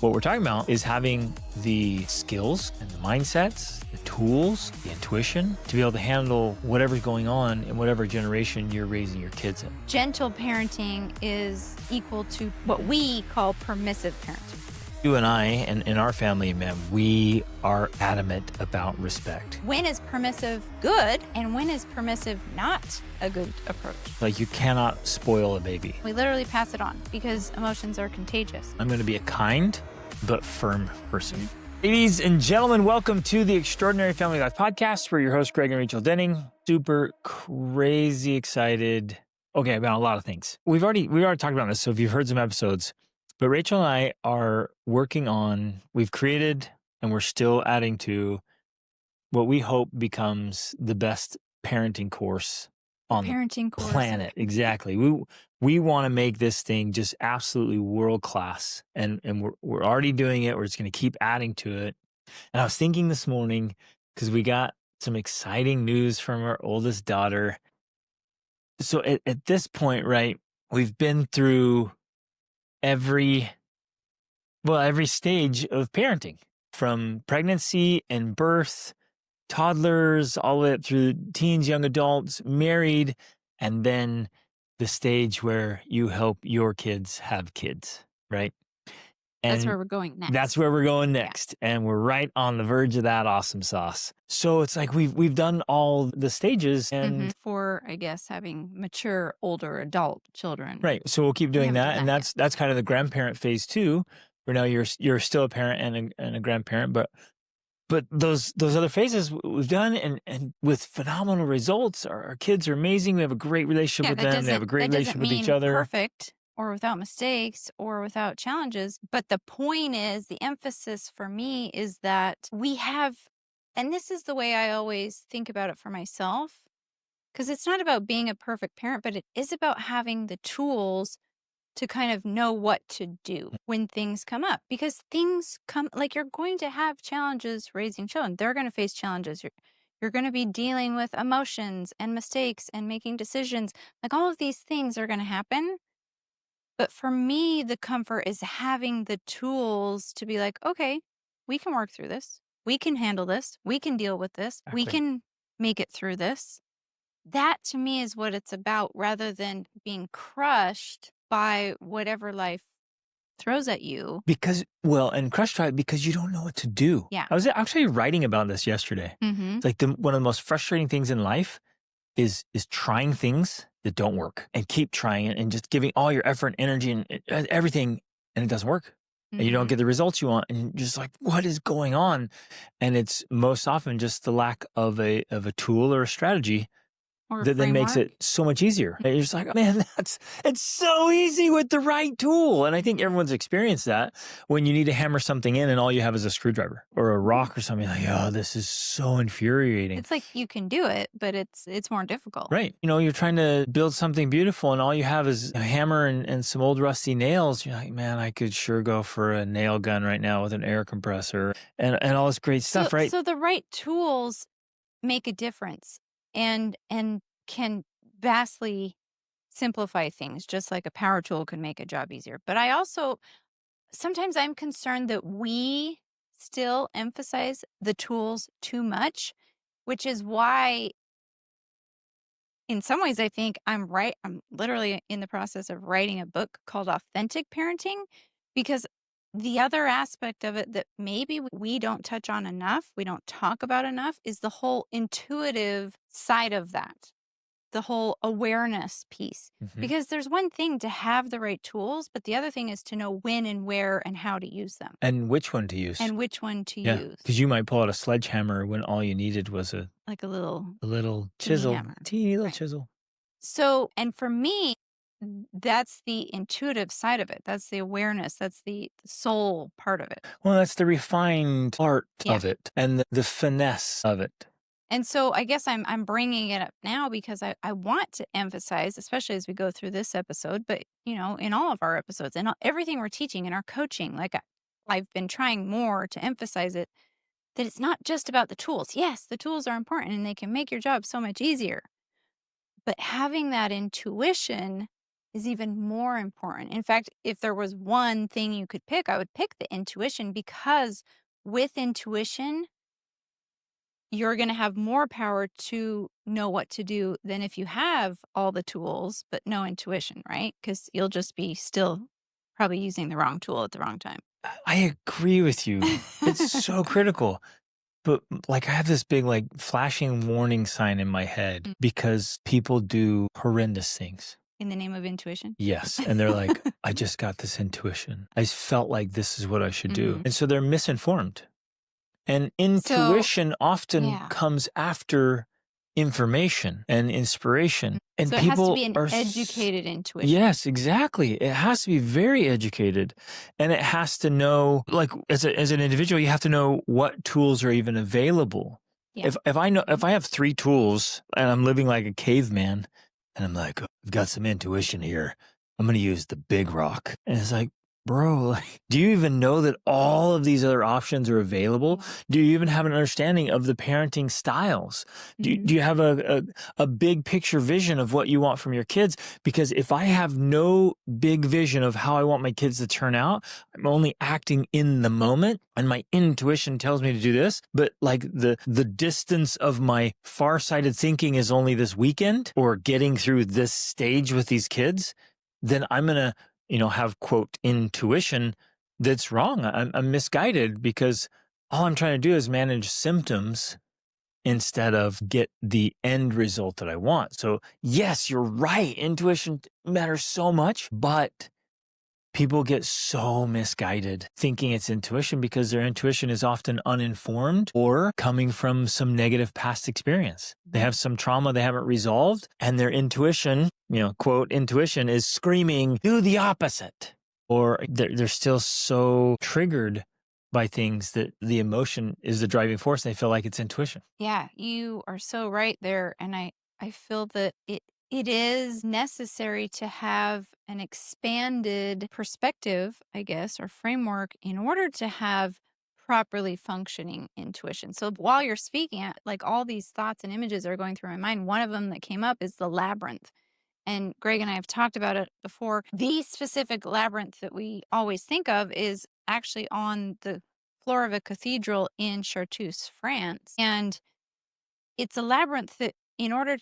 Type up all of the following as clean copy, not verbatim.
What we're talking about is having the skills and the mindsets, the tools, the intuition to be able to handle whatever's going on in whatever generation you're raising your kids in. Gentle parenting is equal to what we call permissive parenting. You and I, and in our family, man, we are adamant about respect. When is permissive good and when is permissive not a good approach? Like, you cannot spoil a baby. We literally pass it on because emotions are contagious. I'm going to be a kind but firm person. Ladies and gentlemen, welcome to the Extraordinary Family Life Podcast. We're your hosts, Greg and Rachel Dennings. Super crazy excited. Okay, about a lot of things. We've already talked about this, so if you've heard some episodes, but Rachel and I are working on, we've created and we're still adding to what we hope becomes the best parenting course on the planet. Exactly. We want to make this thing just absolutely world class, and we're already doing it. We're just going to keep adding to it. And I was thinking this morning, because we got some exciting news from our oldest daughter. So at this point, right, we've been through every stage of parenting, from pregnancy and birth, toddlers, all the way up through teens, young adults, married, and then the stage where you help your kids have kids, right? And that's where we're going next. That's where we're going next. Yeah. And we're right on the verge of that awesome sauce. So it's like we've done all the stages and for, I guess, having mature, older adult children. Right. So we'll keep doing that. And that's kind of the grandparent phase too, where now you're still a parent and a grandparent, but those other phases we've done and with phenomenal results. Our kids are amazing. We have a great relationship with them. They have a great relationship with each other. Perfect or without mistakes or without challenges. But the point is, the emphasis for me is that we have, and this is the way I always think about it for myself, because it's not about being a perfect parent, but it is about having the tools to kind of know what to do when things come up. Because things come, like, you're going to have challenges raising children. They're going to face challenges. You're going to be dealing with emotions and mistakes and making decisions. Like, all of these things are going to happen. But for me, the comfort is having the tools to be like, okay, we can work through this. We can handle this. We can deal with this. Exactly. We can make it through this. That to me is what it's about, rather than being crushed by whatever life throws at you. And crushed by it because you don't know what to do. Yeah. I was actually writing about this yesterday. It's like one of the most frustrating things in life is trying things that don't work and keep trying it and just giving all your effort and energy and everything, and it doesn't work. And you don't get the results you want, and you're just like, what is going on? And it's most often just the lack of a tool or a strategy that then makes it so much easier. And you're just like, man, it's so easy with the right tool. And I think everyone's experienced that when you need to hammer something in and all you have is a screwdriver or a rock or something. Like, oh, this is so infuriating. It's like you can do it, but it's more difficult. Right. You're trying to build something beautiful and all you have is a hammer and some old rusty nails. You're like, man, I could sure go for a nail gun right now with an air compressor and all this great stuff, right? So the right tools make a difference and can vastly simplify things, just like a power tool can make a job easier. But sometimes I'm concerned that we still emphasize the tools too much, which is why in some ways I think I'm right. I'm literally in the process of writing a book called Authentic Parenting, because the other aspect of it that maybe we don't touch on enough, we don't talk about enough, is the whole intuitive side of that. The whole awareness piece. Because there's one thing to have the right tools, but the other thing is to know when and where and how to use them. And which one to use. Use. Because you might pull out a sledgehammer when all you needed was a little chisel, teeny little chisel. So, and for me, that's the intuitive side of it. That's the awareness. That's the soul part of it. Well, that's the refined art of it and the finesse of it. And so I guess I'm bringing it up now because I want to emphasize, especially as we go through this episode, but, in all of our episodes and everything we're teaching in our coaching, like I've been trying more to emphasize it, that it's not just about the tools. Yes, the tools are important and they can make your job so much easier. But having that intuition is even more important. In fact, if there was one thing you could pick, I would pick the intuition, because with intuition, you're going to have more power to know what to do than if you have all the tools but no intuition, right? Because you'll just be still probably using the wrong tool at the wrong time. I agree with you. It's so critical. But like I have this big like flashing warning sign in my head because people do horrendous things. In the name of intuition? Yes. And they're like, I just got this intuition. I felt like this is what I should do. Mhm. And so they're misinformed. And So, intuition often yeah. comes after information and inspiration. And So it has to people be an are educated intuition. Yes, exactly. It has to be very educated, and it has to know, like as an individual, you have to know what tools are even available. Yeah. If I have 3 tools and I'm living like a caveman, and I'm like, I've got some intuition here, I'm going to use the big rock, and it's like, bro, like, do you even know that all of these other options are available? Do you even have an understanding of the parenting styles? Do you have a big picture vision of what you want from your kids? Because if I have no big vision of how I want my kids to turn out, I'm only acting in the moment, and my intuition tells me to do this. But like the distance of my farsighted thinking is only this weekend or getting through this stage with these kids, then I'm going to, have quote intuition that's wrong. I'm misguided because all I'm trying to do is manage symptoms instead of get the end result that I want. So yes, you're right. Intuition matters so much, but people get so misguided thinking it's intuition because their intuition is often uninformed or coming from some negative past experience. They have some trauma they haven't resolved, and their intuition, quote, intuition is screaming, do the opposite. Or they're still so triggered by things that the emotion is the driving force. And they feel like it's intuition. Yeah, you are so right there. And I feel that it is necessary to have an expanded perspective, I guess, or framework in order to have properly functioning intuition. So while you're speaking, like all these thoughts and images are going through my mind. One of them that came up is the labyrinth. And Greg and I have talked about it before. The specific labyrinth that we always think of is actually on the floor of a cathedral in Chartreuse, France. And it's a labyrinth that in order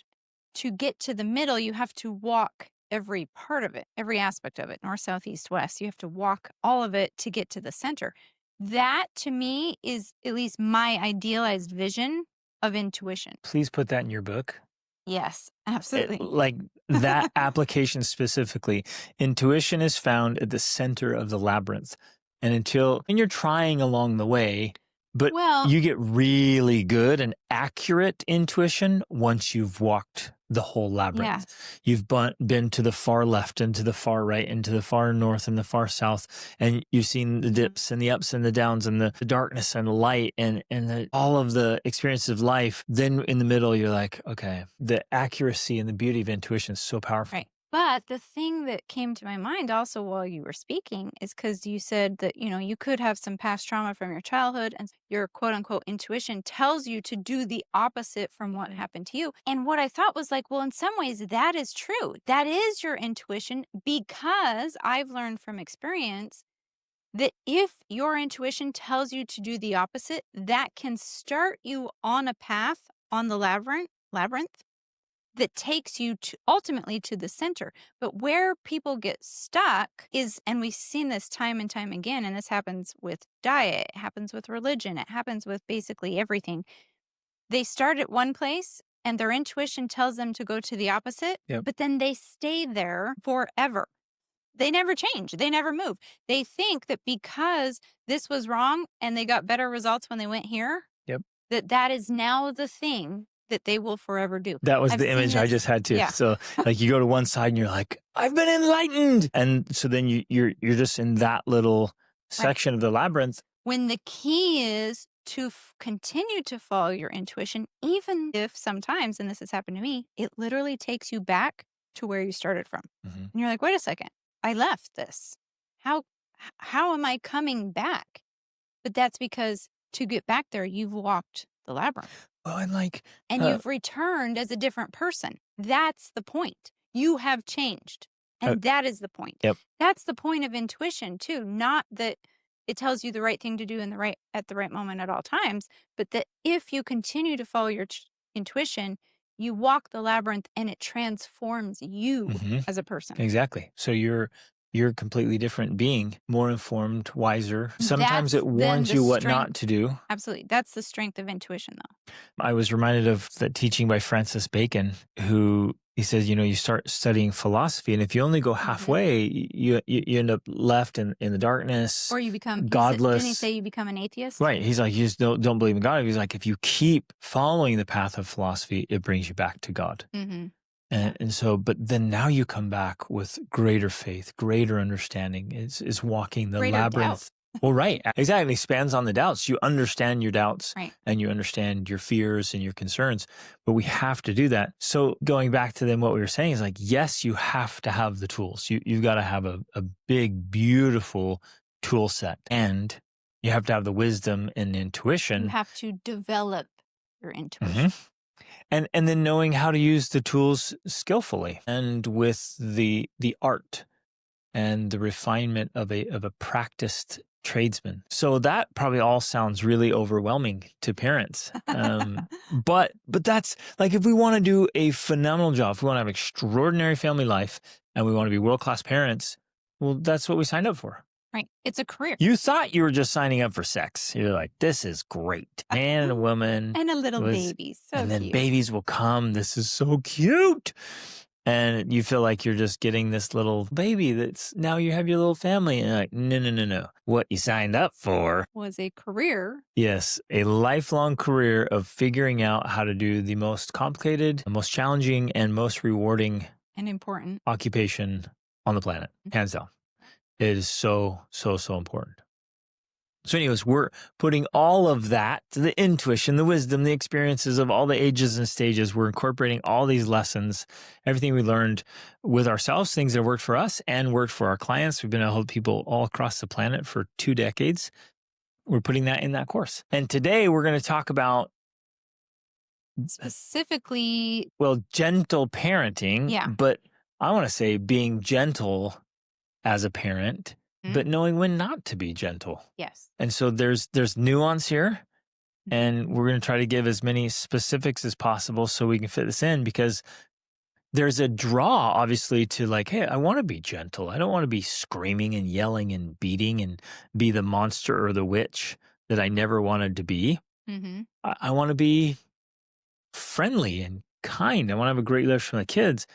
to get to the middle, you have to walk every part of it, every aspect of it, north, south, east, west. You have to walk all of it to get to the center. That to me is at least my idealized vision of intuition. Please put that in your book. Yes, absolutely. Like that application specifically, intuition is found at the center of the labyrinth. And you're trying along the way, but you get really good and accurate intuition once you've walked the whole labyrinth. Yes. You've been to the far left and to the far right and to the far north and the far south. And you've seen the dips and the ups and the downs and the darkness and the light and all of the experiences of life. Then in the middle, you're like, okay, the accuracy and the beauty of intuition is so powerful. Right. But the thing that came to my mind also while you were speaking is because you said that, you could have some past trauma from your childhood and your quote unquote intuition tells you to do the opposite from what happened to you. And what I thought was like, well, in some ways that is true. That is your intuition, because I've learned from experience that if your intuition tells you to do the opposite, that can start you on a path on the labyrinth that takes you ultimately to the center. But where people get stuck is, and we've seen this time and time again, and this happens with diet, it happens with religion, it happens with basically everything. They start at one place and their intuition tells them to go to the opposite, but then they stay there forever. They never change. They never move. They think that because this was wrong and they got better results when they went here, that is now the thing that they will forever do. That was the image I just had too. Yeah. So like you go to one side and you're like, I've been enlightened. And so then you're just in that little section of the labyrinth. When the key is to continue to follow your intuition, even if sometimes, and this has happened to me, it literally takes you back to where you started from. And you're like, wait a second, I left this. How am I coming back? But that's because to get back there, you've walked the labyrinth. Well, and you've returned as a different person. That's the point. You have changed. And that is the point. Yep. That's the point of intuition too. Not that it tells you the right thing to do at the right moment at all times, but that if you continue to follow your intuition, you walk the labyrinth and it transforms you as a person. Exactly. So you're a completely different being, more informed, wiser. Sometimes it warns you what not to do. Absolutely. That's the strength of intuition, though. I was reminded of that teaching by Francis Bacon, who he says, you start studying philosophy, and if you only go halfway, you end up left in the darkness, or you become godless. Didn't he say you become an atheist? Right. He's like, you just don't believe in God. He's like, if you keep following the path of philosophy, it brings you back to God. And so, but then now you come back with greater faith, greater understanding. Is walking the greater labyrinth. Doubt. Well, right. Exactly. Expands on the doubts. You understand your doubts, right, and you understand your fears and your concerns, but we have to do that. So going back to then what we were saying is like, yes, you have to have the tools. You've got to have a big, beautiful tool set, and you have to have the wisdom and intuition. You have to develop your intuition. And then knowing how to use the tools skillfully and with the art and the refinement of a practiced tradesman. So that probably all sounds really overwhelming to parents. But that's like, if we want to do a phenomenal job, if we want to have extraordinary family life and we want to be world-class parents, well, that's what we signed up for. Right. It's a career. You thought you were just signing up for sex. You're like, this is great. Man and a woman. And a little baby. So and then cute. babies will come. This is so cute. And you feel like you're just getting this little baby that's now you have your little family. And you're like, no. What you signed up for was a career. Yes, a lifelong career of figuring out how to do the most complicated, most challenging, and most rewarding and important occupation on the planet, hands down. It is so important. So anyways, we're putting all of that, the intuition, the wisdom, the experiences of all the ages and stages, we're incorporating all these lessons, everything we learned with ourselves, things that worked for us and worked for our clients. We've been able to help people all across the planet for 2 decades. We're putting that in that course. And today we're going to talk about specifically, gentle parenting. Yeah. But I want to say being gentle as a parent, but knowing when not to be gentle. Yes. And so there's nuance here, and we're going to try to give as many specifics as possible so we can fit this in, because there's a draw, obviously, to like, hey, I want to be gentle. I don't want to be screaming and yelling and beating and be the monster or the witch that I never wanted to be. I want to be friendly and kind. I want to have a great relationship with my kids.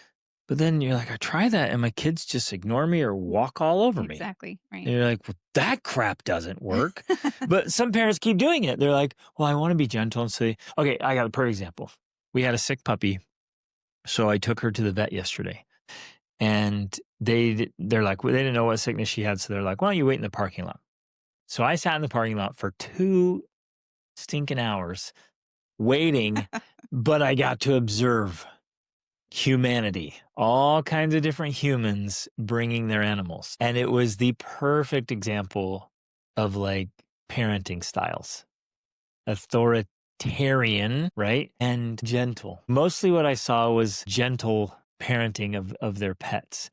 But then you're like, I try that and my kids just ignore me or walk all over me. Exactly. Right. And you're like, well, that crap doesn't work. But some parents keep doing it. They're like, well, I want to be gentle and say, okay, I got a perfect example. We had a sick puppy. So I took her to the vet yesterday, and they're like, well, they didn't know what sickness she had. So they're like, why don't you wait in the parking lot? So I sat in the parking lot for 2 stinking hours waiting, but I got to observe humanity, all kinds of different humans bringing their animals. And it was the perfect example of like parenting styles, authoritarian, right? And gentle. Mostly what I saw was gentle parenting of their pets.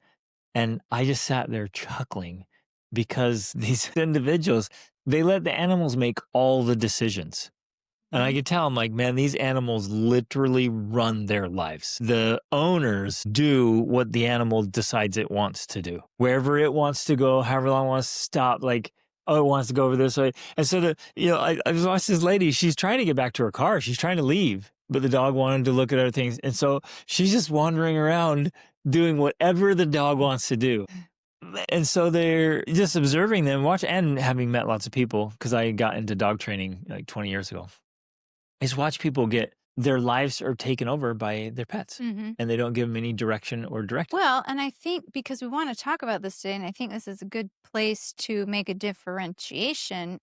And I just sat there chuckling because these individuals, they let the animals make all the decisions. And I could tell, I'm like, man, these animals literally run their lives. The owners do what the animal decides it wants to do. Wherever it wants to go, however long it wants to stop, like, oh, it wants to go over this way. And so I was watching this lady, she's trying to get back to her car. She's trying to leave, but the dog wanted to look at other things. And so she's just wandering around doing whatever the dog wants to do. And so they're just observing them, and having met lots of people, because I got into dog training like 20 years ago. Is watch people get their lives are taken over by their pets, and they don't give them any direction or directive. Well, and I think because we want to talk about this today, and I think this is a good place to make a differentiation,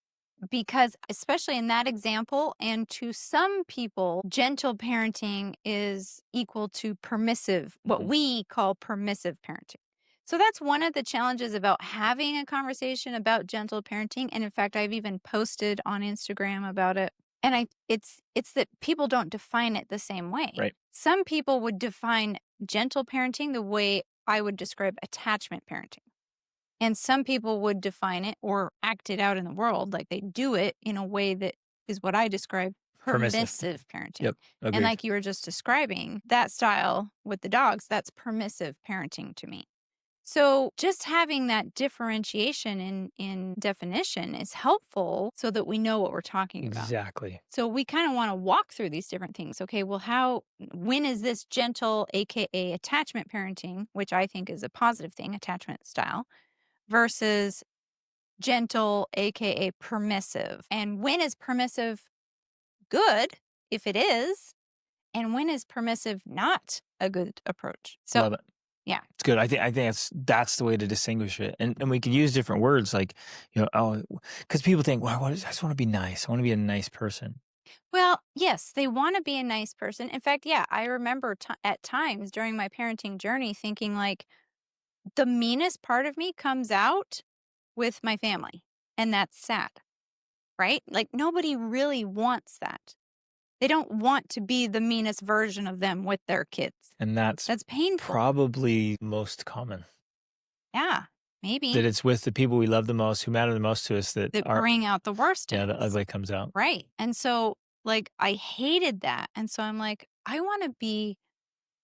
because especially in that example, and to some people, gentle parenting is equal to permissive, what we call permissive parenting. So that's one of the challenges about having a conversation about gentle parenting. And in fact, I've even posted on Instagram about it. And it's that people don't define it the same way. Right. Some people would define gentle parenting the way I would describe attachment parenting. And some people would define it or act it out in the world, like they do it in a way that is what I describe Permissive. permissive parenting. Yep. And Agreed. like you were just describing, that style with the dogs, that's permissive parenting to me. So just having that differentiation in definition is helpful so that we know what we're talking about. Exactly. So we kind of want to walk through these different things. Okay, well, when is this gentle, AKA attachment parenting, which I think is a positive thing, attachment style, versus gentle, AKA permissive? And when is permissive good, if it is, and when is permissive not a good approach? So, Love it. yeah. It's good. I think that's the way to distinguish it. And we could use different words like, because people think, well, I just want to be nice. I want to be a nice person. Well, yes, they want to be a nice person. In fact, yeah, I remember at times during my parenting journey thinking like the meanest part of me comes out with my family. And that's sad, right? Like nobody really wants that. They don't want to be the meanest version of them with their kids. And that's painful. probably most common. Yeah, maybe. That it's with the people we love the most, who matter the most to us, that are, bring out the worst in the us. ugly comes out. Right. And so, like, I hated that. And so I'm like, I want to be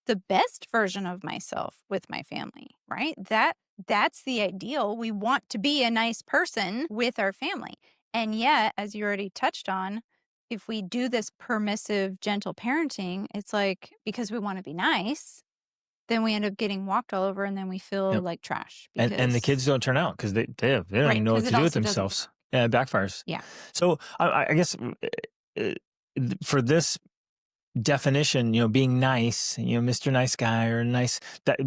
the best version of myself with my family, right? That's the ideal. We want to be a nice person with our family. And yet, as you already touched on, if we do this permissive, gentle parenting, it's like because we want to be nice, then we end up getting walked all over and then we feel Yep. like trash. And the kids don't turn out because they don't even know what to do with themselves. Yeah, it backfires. Yeah. So I guess for this definition, being nice, Mr. Nice Guy or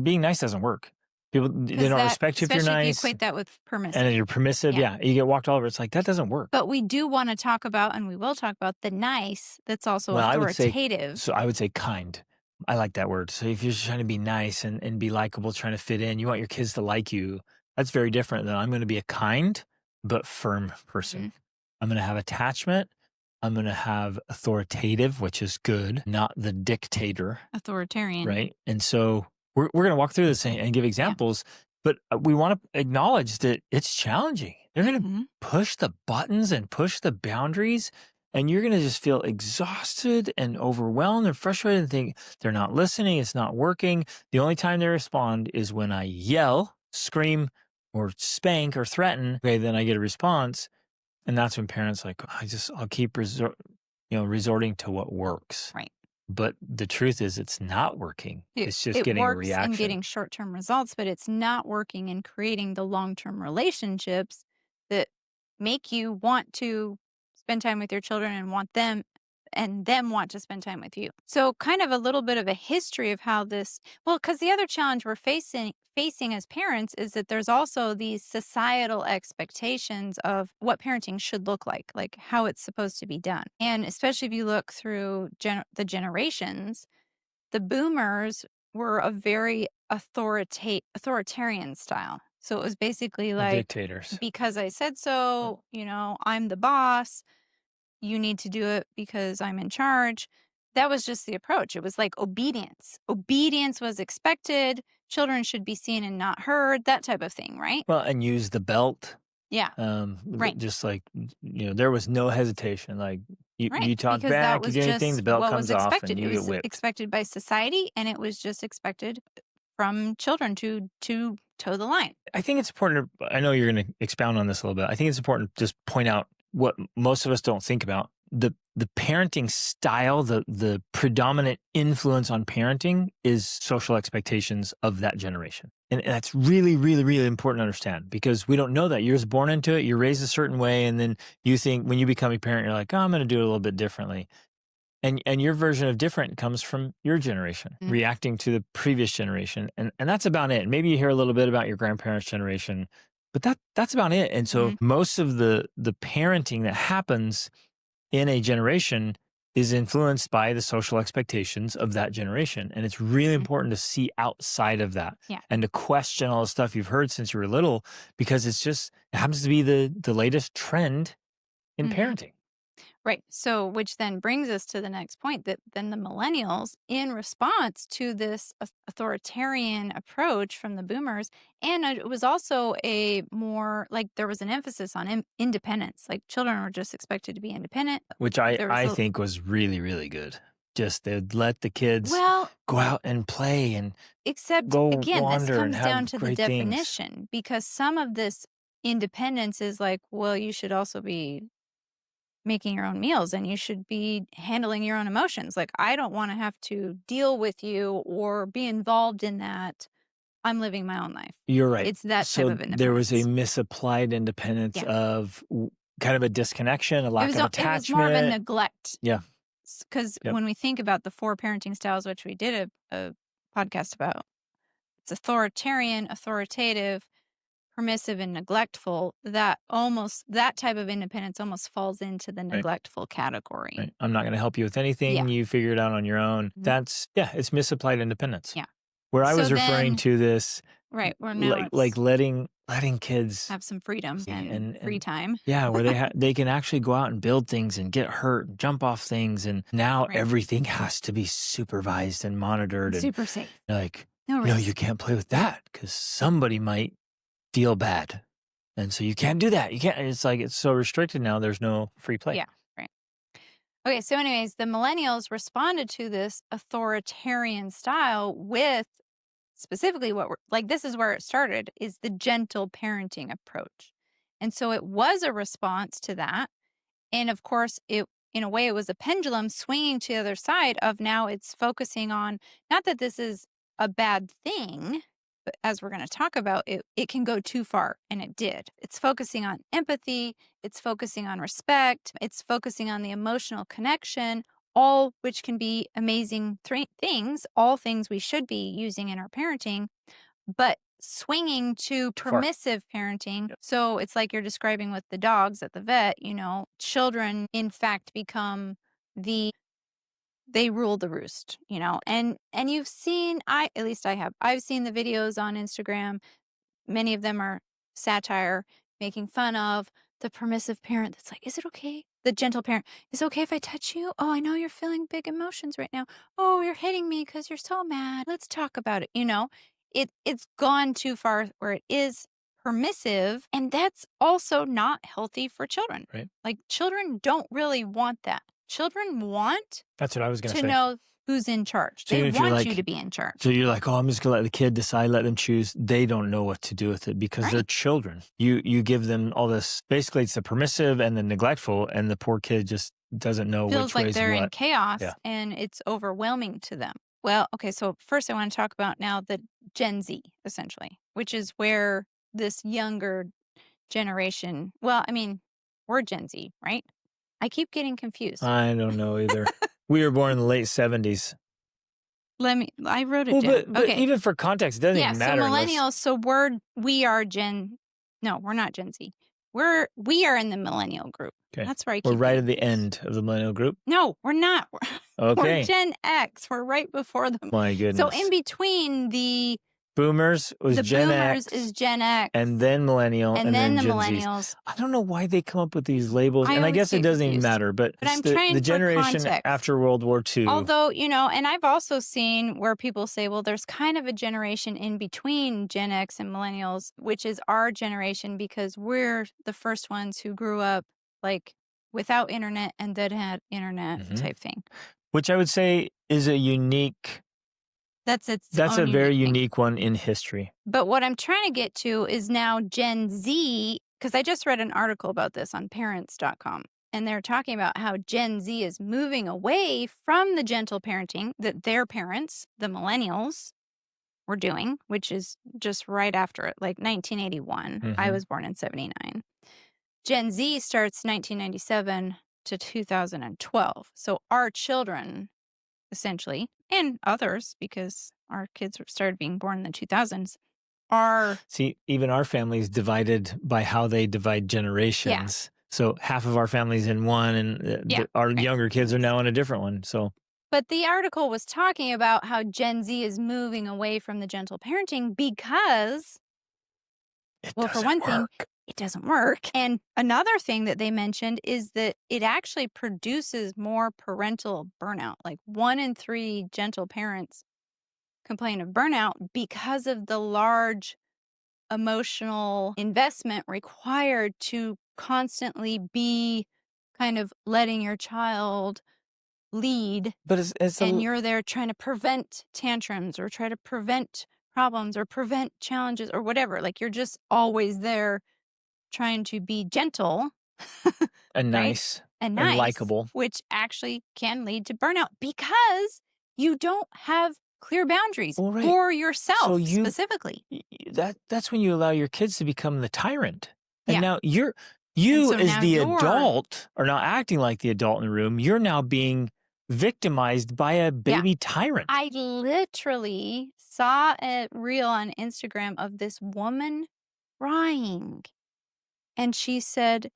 being nice doesn't work. People, they don't respect you if you're especially nice. if you equate that with permissive. And you're permissive, yeah, you get walked all over. It's like, that doesn't work. But we do want to talk about, and we will talk about the nice that's also authoritative. I would say kind. I like that word. So if you're just trying to be nice and be likable, trying to fit in, you want your kids to like you, that's very different than I'm going to be a kind but firm person. Mhm. I'm going to have attachment. I'm going to have authoritative, which is good, not the dictator. Authoritarian. Right. And so we're going to walk through this and give examples, but we want to acknowledge that it's challenging. They're going to push the buttons and push the boundaries, and you're going to just feel exhausted and overwhelmed and frustrated and think they're not listening. It's not working. The only time they respond is when I yell, scream, or spank or threaten. Okay, then I get a response. And that's when parents like, I'll keep resorting to what works. Right. But the truth is it's not working. It's just getting a reaction. It works in getting short-term results, but it's not working in creating the long-term relationships that make you want to spend time with your children and want them want to spend time with you. So kind of a little bit of a history of how this, because the other challenge we're facing as parents is that there's also these societal expectations of what parenting should look like how it's supposed to be done. And especially if you look through the generations, the boomers were a very authoritarian style. So it was basically like dictators. Because I said so, I'm the boss. You need to do it because I'm in charge. That was just the approach. It was like obedience. Obedience was expected. Children should be seen and not heard, that type of thing, right? Well, and use the belt. Yeah. Right. Just like, there was no hesitation. Like you talk because back, you do anything, the belt comes off and you get whipped. Expected by society, and it was just expected from children to toe the line. I think it's important. I know you're going to expound on this a little bit. I think it's important to just point out what most of us don't think about. The parenting style, the predominant influence on parenting is social expectations of that generation. And that's really, really, really important to understand, because we don't know that. You're just born into it. You're raised a certain way. And then you think when you become a parent, you're like, I'm going to do it a little bit differently. And your version of different comes from your generation, reacting to the previous generation. And that's about it. Maybe you hear a little bit about your grandparents' generation, but that's about it. And so most of the parenting that happens in a generation is influenced by the social expectations of that generation. And it's really important to see outside of that and to question all the stuff you've heard since you were little, because it happens to be the latest trend in parenting. Right. So, which then brings us to the next point that then the millennials, in response to this authoritarian approach from the boomers, and it was also a more like there was an emphasis on independence. Like children were just expected to be independent. Which There was I think was really, really good. Just they'd let the kids well, go out and play and except go again, this wander and comes down have to the great things. definition because some of this independence is like, well, you should also be making your own meals and you should be handling your own emotions. Like, I don't want to have to deal with you or be involved in that. I'm living my own life. You're right. It's that type So of there was a independence. misapplied independence Yeah. of kind of a disconnection, a lack of It was more of a attachment. neglect. Yeah. Because Yep. when we think about the 4 parenting styles, which we did a podcast about, it's authoritarian, authoritative, permissive, and neglectful. That type of independence almost falls into the Right. neglectful category. Right. I'm not going to help you with anything. Yeah. You figure it out on your own. Mhm. It's misapplied independence. Yeah. Where I So was referring then to this, right, where now like it's letting kids have some freedom and free and time. yeah, where they can actually go out and build things and get hurt, and jump off things, and now Right. everything has to be supervised and monitored, and Super safe. like, No no, risk. you can't play with that because somebody might feel bad, and so you can't do that. You can't. It's like it's so restricted now. There's no free play. Yeah, right. Okay, so anyways, the millennials responded to this authoritarian style with specifically what we're like, this is where it started, is the gentle parenting approach. And so it was a response to that. And of course, it in a way it was a pendulum swinging to the other side of now it's focusing on not that this is a bad thing, but as we're going to talk about, it can go too far, and it did. It's focusing on empathy, it's focusing on respect, it's focusing on the emotional connection, all which can be amazing things, all things we should be using in our parenting, but swinging to Too far. permissive parenting. Yep. So it's like you're describing with the dogs at the vet, children in fact become they rule the roost, and you've seen, at least I have, I've seen the videos on Instagram. Many of them are satire, making fun of the permissive parent that's like, is it okay? The gentle parent, is it okay if I touch you? Oh, I know you're feeling big emotions right now. Oh, you're hitting me because you're so mad. Let's talk about it. It's gone too far where it is permissive. And that's also not healthy for children. Right. Like children don't really want that. Children want That's what I was going to say. know who's in charge. So They if you're want like- you to be in charge. So you're like, oh, I'm just gonna let the kid decide, let them choose. They don't know what to do with it because they're Right. children. You give them all this. Basically, it's the permissive and the neglectful, and the poor kid just doesn't know Feels which like way's they're in what. chaos Yeah. and it's overwhelming to them. Well, okay, so first I want to talk about now the Gen Z, essentially, which is where this younger generation, well, I mean, we're Gen Z, right? I keep getting confused. I don't know either. We were born in the late 70s. I wrote it Well, down. but Okay. even for context, it doesn't Yeah, even so matter. millennials, no, we're not Gen Z. We are in the millennial group. Okay. That's where I keep We're right getting at the confused. end of the millennial group. No, we're not. We're Okay. Gen X. We're right before them. My goodness. So in between the Boomers was Gen boomers X, is Gen X, and then millennial, and then the Gen millennials. Zs. I don't know why they come up with these labels, I and I always guess it get doesn't even confused. matter. But But it's I'm the trying for generation context. after World War II. Although, and I've also seen where people say, well, there's kind of a generation in between Gen X and millennials, which is our generation because we're the first ones who grew up like without internet and then had internet Mhm. type thing. Which I would say is a unique. That's That's a own very thing. unique one in history. But what I'm trying to get to is now Gen Z, because I just read an article about this on parents.com. And they're talking about how Gen Z is moving away from the gentle parenting that their parents, the millennials, were doing, which is just right after it, like 1981. I Mhm. was born in 79. Gen Z starts 1997 to 2012. So our children, essentially, and others, because our kids started being born in the 2000s, are See, even our family's divided by how they divide generations. So half of our family's in one, and our right. younger kids are now in a different one. So, But the article was talking about how Gen Z is moving away from the gentle parenting because, it well, for doesn't one thing, work. it doesn't work. And another thing that they mentioned is that it actually produces more parental burnout. Like 1 in 3 gentle parents complain of burnout because of the large emotional investment required to constantly be kind of letting your child lead, But it's and a you're there trying to prevent tantrums or try to prevent problems or prevent challenges or whatever. Like you're just always there trying to be gentle, and right? nice And and nice, likable. which actually can lead to burnout because you don't have clear boundaries Well, right. for So yourself specifically. that's when you allow your kids to become the tyrant. And Yeah. now you so as now the you're adult are not acting like the adult in the room. You're now being victimized by a baby tyrant. I literally saw a reel on Instagram of this woman crying. And she said,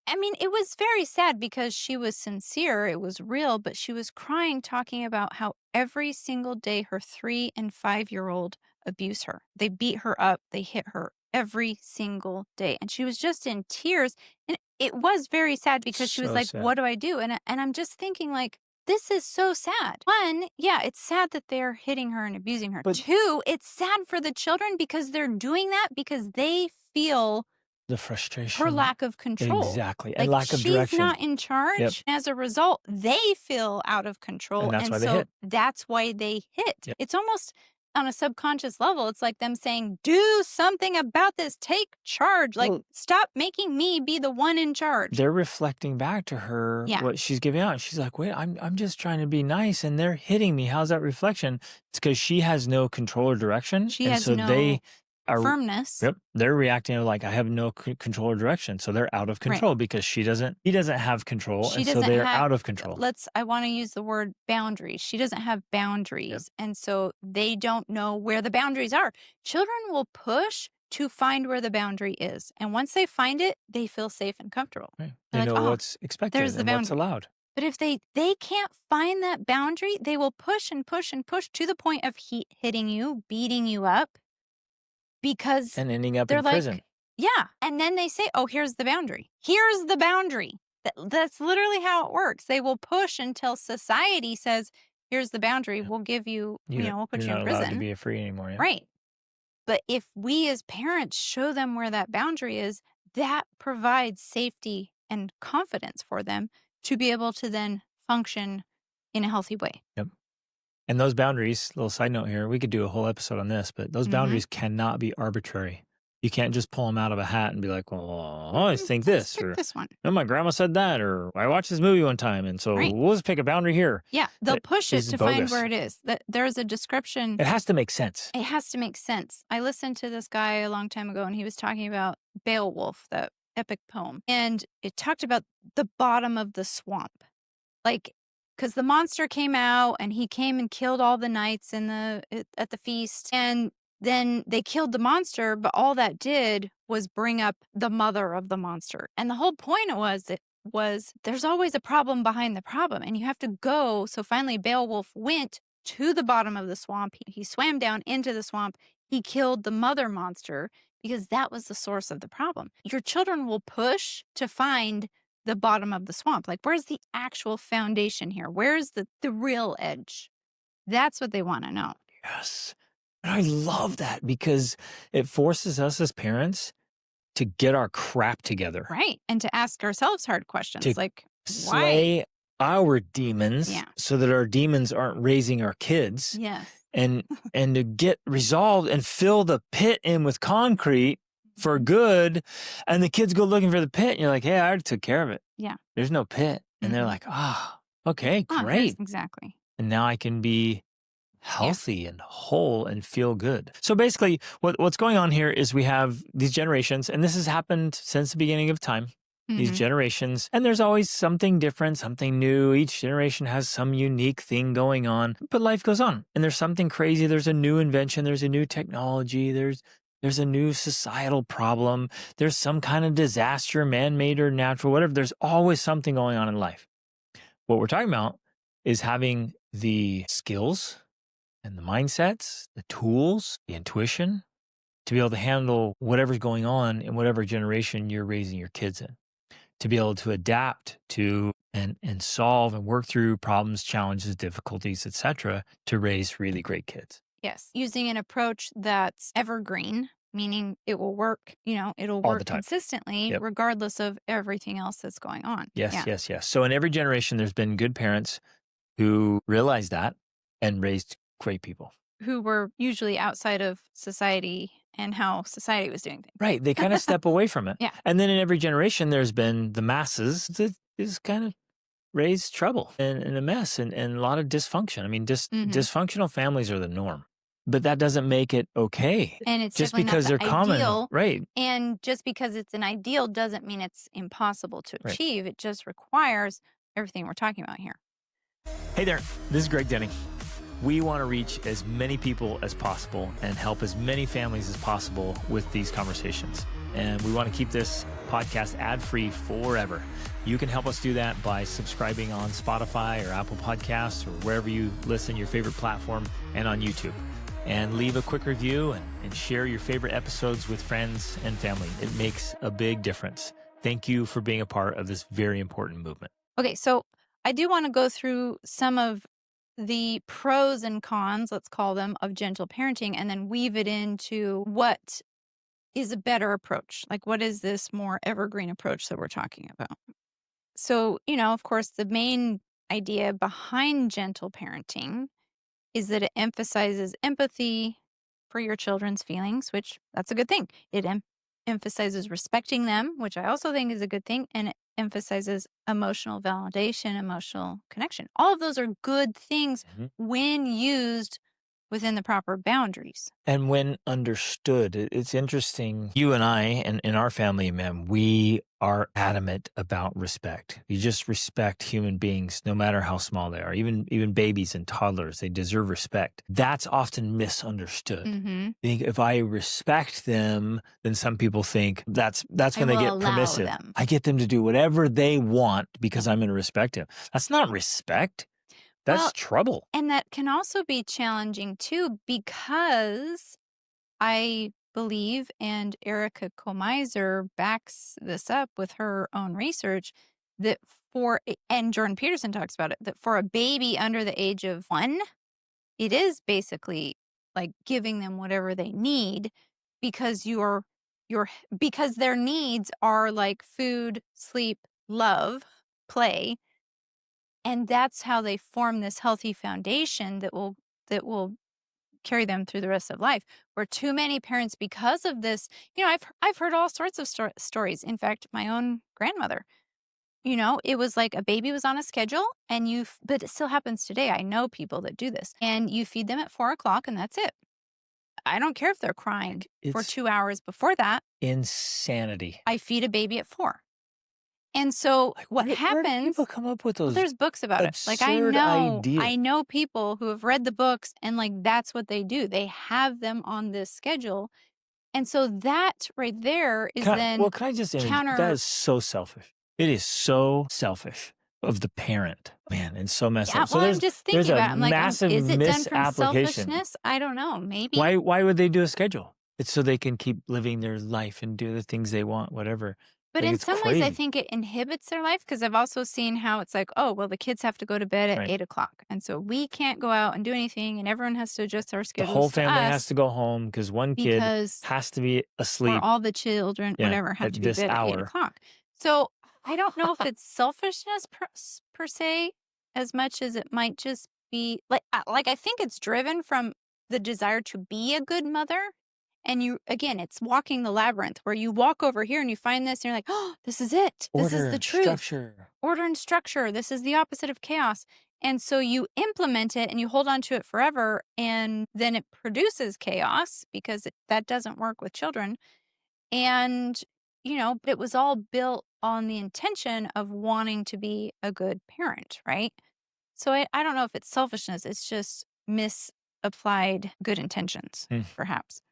I mean, it was very sad because she was sincere. It was real, but she was crying, talking about how every single day her 3 and 5-year-old abuse her. They beat her up, they hit her every single day. And she was just in tears. And it was very sad because she was So like, sad. what do I do? And I'm just thinking, like, this is so sad. One, yeah, it's sad that they're hitting her and abusing her. But- Two, it's sad for the children because they're doing that because they feel The frustration. her lack of control. Exactly. And Like lack of she's direction. not in charge. Yep. As a result, they feel out of control. And that's why they so hit. that's why they hit. Yep. It's almost on a subconscious level. It's like them saying, do something about this. Take charge. Like, Well- stop making me be the one in charge. They're reflecting back to her Yeah. what she's giving out. She's like, wait, I'm just trying to be nice and they're hitting me. How's that reflection? It's because she has no control or direction. She and has so no they are firmness. Yep. They're reacting like I have no control or direction. So they're out of control because he doesn't have control. She And so doesn't they're have- out of control. I want to use the word boundaries. She doesn't have boundaries. Yep. And so they don't know where the boundaries are. Children will push to find where the boundary is. And once they find it, they feel safe and comfortable. Right. They're They like, know "Oh, what's expected there's the and what's boundary." allowed. But if they can't find that boundary, they will push and push and push to the point of hitting you, beating you up, because And ending up they're in like, prison. yeah. And then they say, oh, here's the boundary. Here's the boundary. That's literally how it works. They will push until society says, here's the boundary. We'll give you, we'll put you You're in not allowed to prison. be free anymore. Yeah? Right. But if we as parents show them where that boundary is, that provides safety and confidence for them to be able to then function in a healthy way. Yep. And those boundaries, little side note here, we could do a whole episode on this, but those boundaries cannot be arbitrary. You can't just pull them out of a hat and be like, well, I always think Let's this, pick or this one. no, my grandma said that, or I watched this movie one time, and so we'll just pick a boundary here. Yeah, they'll push it is to find bogus. where it is. There's a description. It has to make sense. It has to make sense. I listened to this guy a long time ago, and he was talking about Beowulf, that epic poem. And it talked about the bottom of the swamp. Like, because the monster came out, and he came and killed all the knights at the feast. And then they killed the monster, but all that did was bring up the mother of the monster. And the whole point was there's always a problem behind the problem, and you have to go. So finally, Beowulf went to the bottom of the swamp. He swam down into the swamp. He killed the mother monster because that was the source of the problem. Your children will push to find the bottom of the swamp. Like, where's the actual foundation here? Where's the real edge? That's what they want to know. Yes. And I love that because it forces us as parents to get our crap together. Right. And to ask ourselves hard questions To like, slay our demons Yeah. so that our demons aren't raising our kids. Yes. And to get resolved and fill the pit in with concrete for good. And the kids go looking for the pit and you're like, hey, I already took care of it. Yeah. There's no pit. And they're Mhm. like, okay, Oh, yes, great. exactly. And now I can be healthy and whole and feel good. So basically what's going on here is we have these generations, and this has happened since the beginning of time. These Mhm. generations, and there's always something different, something new. Each generation has some unique thing going on, but life goes on, and there's something crazy. There's a new invention. There's a new technology. There's a new societal problem. There's some kind of disaster, man-made or natural, whatever. There's always something going on in life. What we're talking about is having the skills and the mindsets, the tools, the intuition to be able to handle whatever's going on in whatever generation you're raising your kids in, to be able to adapt to and solve and work through problems, challenges, difficulties, etc., to raise really great kids. Yes. Using an approach that's evergreen, meaning it will work, it'll All the work time. consistently Yep. regardless of everything else that's going on. Yes, Yeah. yes, yes. So in every generation, there's been good parents who realized that and raised great people. Who were usually outside of society and how society was doing things. Right. They kind of step away from it. Yeah. And then in every generation, there's been the masses that is kind of raised trouble and a mess and a lot of dysfunction. I mean, dysfunctional families are the norm, but that doesn't make it okay. And it's Just definitely because not they're the common. ideal. Right. And just because it's an ideal doesn't mean it's impossible to Right. achieve. It just requires everything we're talking about here. Hey there, this is Greg Denning. We want to reach as many people as possible and help as many families as possible with these conversations. And we want to keep this podcast ad-free forever. You can help us do that by subscribing on Spotify or Apple Podcasts or wherever you listen, your favorite platform, and on YouTube. And leave a quick review and share your favorite episodes with friends and family. It makes a big difference. Thank you for being a part of this very important movement. Okay, so I do want to go through some of the pros and cons, let's call them, of gentle parenting, and then weave it into what is a better approach. Like, what is this more evergreen approach that we're talking about? So, of course, the main idea behind gentle parenting is that it emphasizes empathy for your children's feelings, which that's a good thing. It emphasizes respecting them, which I also think is a good thing. And it emphasizes emotional validation, emotional connection. All of those are good things when used within the proper boundaries. And when understood, it's interesting. You and I, and in our family, man, we are adamant about respect. You just respect human beings, no matter how small they are. Even babies and toddlers, they deserve respect. That's often misunderstood. I think if I respect them, then some people think that's when they get permissive. I get them to do whatever they want because I'm going to respect them. That's not respect. That's trouble. And that can also be challenging too, because I believe, and Erica Komiser backs this up with her own research, that and Jordan Peterson talks about it, that for a baby under the age of 1, it is basically like giving them whatever they need because because their needs are like food, sleep, love, play. And that's how they form this healthy foundation that will carry them through the rest of life. Where too many parents, because of this, I've heard all sorts of stories. In fact, my own grandmother, it was like a baby was on a schedule, but it still happens today. I know people that do this, and you feed them at 4:00, and that's it. I don't care if they're crying for 2 hours before that. Insanity. I feed a baby at 4. And so what happens? Where do people come up with those? There's books about it. Like I know people who have read the books and like that's what they do. They have them on this schedule, and so that right there is can I just counter. That is so selfish. It is so selfish of the parent, man, and so messed up. So I'm just thinking about it. I'm like, massive is it done from misapplication. selfishness? I don't know. Maybe. Why would they do a schedule? It's so they can keep living their life and do the things they want, whatever. But in some ways, I think it inhibits their life because I've also seen how it's like, oh, well, the kids have to go to bed at 8:00. And so we can't go out and do anything. And everyone has to adjust our schedules. The whole family has to go home because one kid has to be asleep. Or all the children, whatever, have to be bed at 8:00. So I don't know if it's selfishness per se, as much as it might just be like I think it's driven from the desire to be a good mother. And it's walking the labyrinth where you walk over here and you find this and you're like, oh, this is it. This is the truth. Order and structure. This is the opposite of chaos. And so you implement it and you hold on to it forever. And then it produces chaos because that doesn't work with children. And, but it was all built on the intention of wanting to be a good parent, right? So I don't know if it's selfishness. It's just misapplied good intentions, perhaps.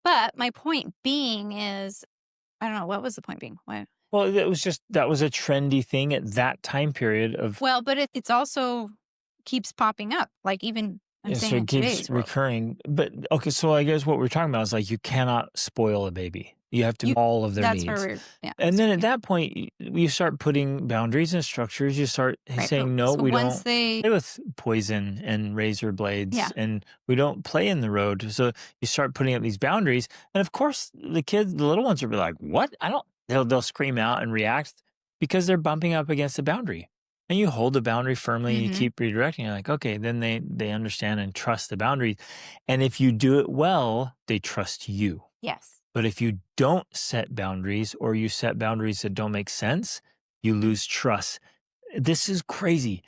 But my point being is, I don't know, what was the point being? Why? Well, it was just, that was a trendy thing at that time period of. Well, but it's also keeps popping up. Like even I'm And saying so in it keeps today's world. recurring. But okay, so I guess what we're talking about is like you cannot spoil a baby. You have to meet all of their That's where needs. we're, yeah. And then at that point, you start putting boundaries and structures. You start Right. saying, no, So we once don't they, play with poison and razor blades, Yeah. and we don't play in the road. So you start putting up these boundaries. And of course, the kids, the little ones will be like, what? They'll scream out and react because they're bumping up against a boundary. And you hold the boundary firmly, and you keep redirecting. You're like, okay, then they understand and trust the boundaries. And if you do it well, they trust you. yes. But if you don't set boundaries, or you set boundaries that don't make sense, you lose trust. This is crazy.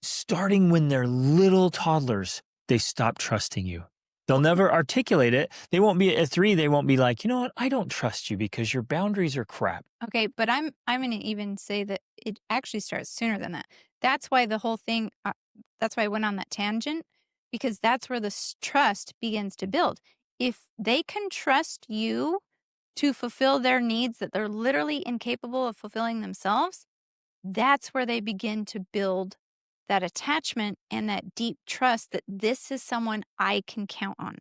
Starting when they're little toddlers, they stop trusting you. They'll never articulate it. They won't be at 3. They won't be like, you know what? I don't trust you because your boundaries are crap. Okay, but I'm going to even say that it actually starts sooner than that. That's why the whole thing. That's why I went on that tangent, because that's where the trust begins to build. If they can trust you to fulfill their needs that they're literally incapable of fulfilling themselves, that's where they begin to build that attachment and that deep trust that this is someone I can count on.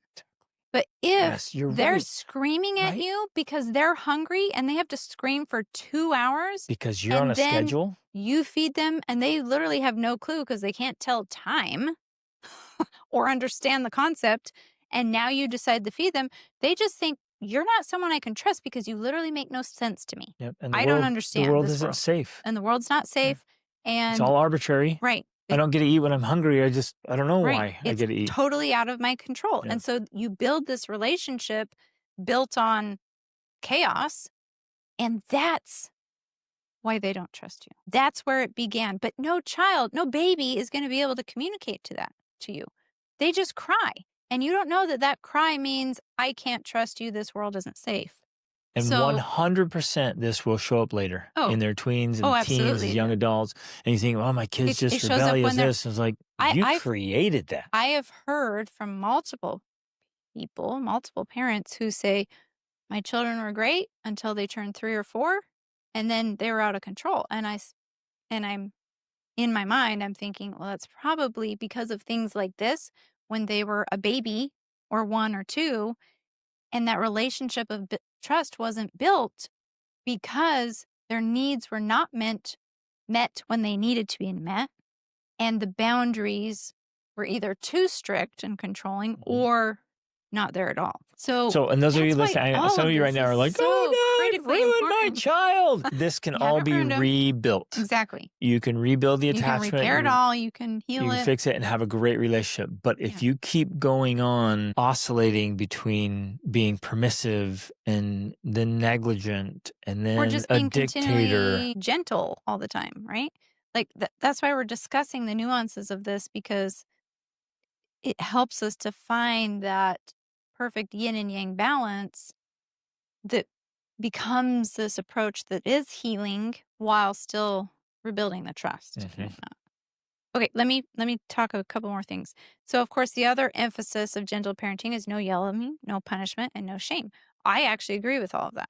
But if Yes, you're they're right. screaming at Right? you because they're hungry and they have to scream for 2 hours, Because you're on and a then schedule. you feed them and they literally have no clue because they can't tell time or understand the concept, and now you decide to feed them, they just think you're not someone I can trust because you literally make no sense to me. Yep. And I don't the understand world this isn't world. safe. And the world's not safe. It's And all arbitrary. right. I don't get to eat when I'm hungry. I don't know Right. why I It's get to eat. totally out of my control. Yeah. And so you build this relationship built on chaos, and that's why they don't trust you. That's where it began. But no child, no baby is going to be able to communicate to you. They just cry. And you don't know that that cry means I can't trust you. This world isn't safe. And So 100% this will show up later in their tweens and teens, absolutely. as young adults. And you think, oh, my kid's It just shows up rebellious. when they're. This is like, you created that. I have heard from multiple people, multiple parents who say, my children were great until they turned 3 or 4, and then they were out of control. And I'm in my mind, I'm thinking, well, that's probably because of things like this when they were a baby or 1 or 2, and that relationship of trust wasn't built because their needs were not met when they needed to be met, and the boundaries were either too strict and controlling or not there at all. So and those of you that's why listening, all some of you right this now are is like, so oh, no, I've critically ruined my important. child. This can You all haven't be ruined 'em. rebuilt. Exactly. You can rebuild the You can attachment. repair it all. You can heal You can it. fix it and have a great relationship. But if you keep going on oscillating between being permissive and then negligent and Or then just a being dictator, continually gentle all the time, right? Like that's why we're discussing the nuances of this, because it helps us to find that perfect yin and yang balance that becomes this approach that is healing while still rebuilding the trust and whatnot. Okay, let me talk a couple more things. So, of course, the other emphasis of gentle parenting is no yelling, no punishment, and no shame. I actually agree with all of that.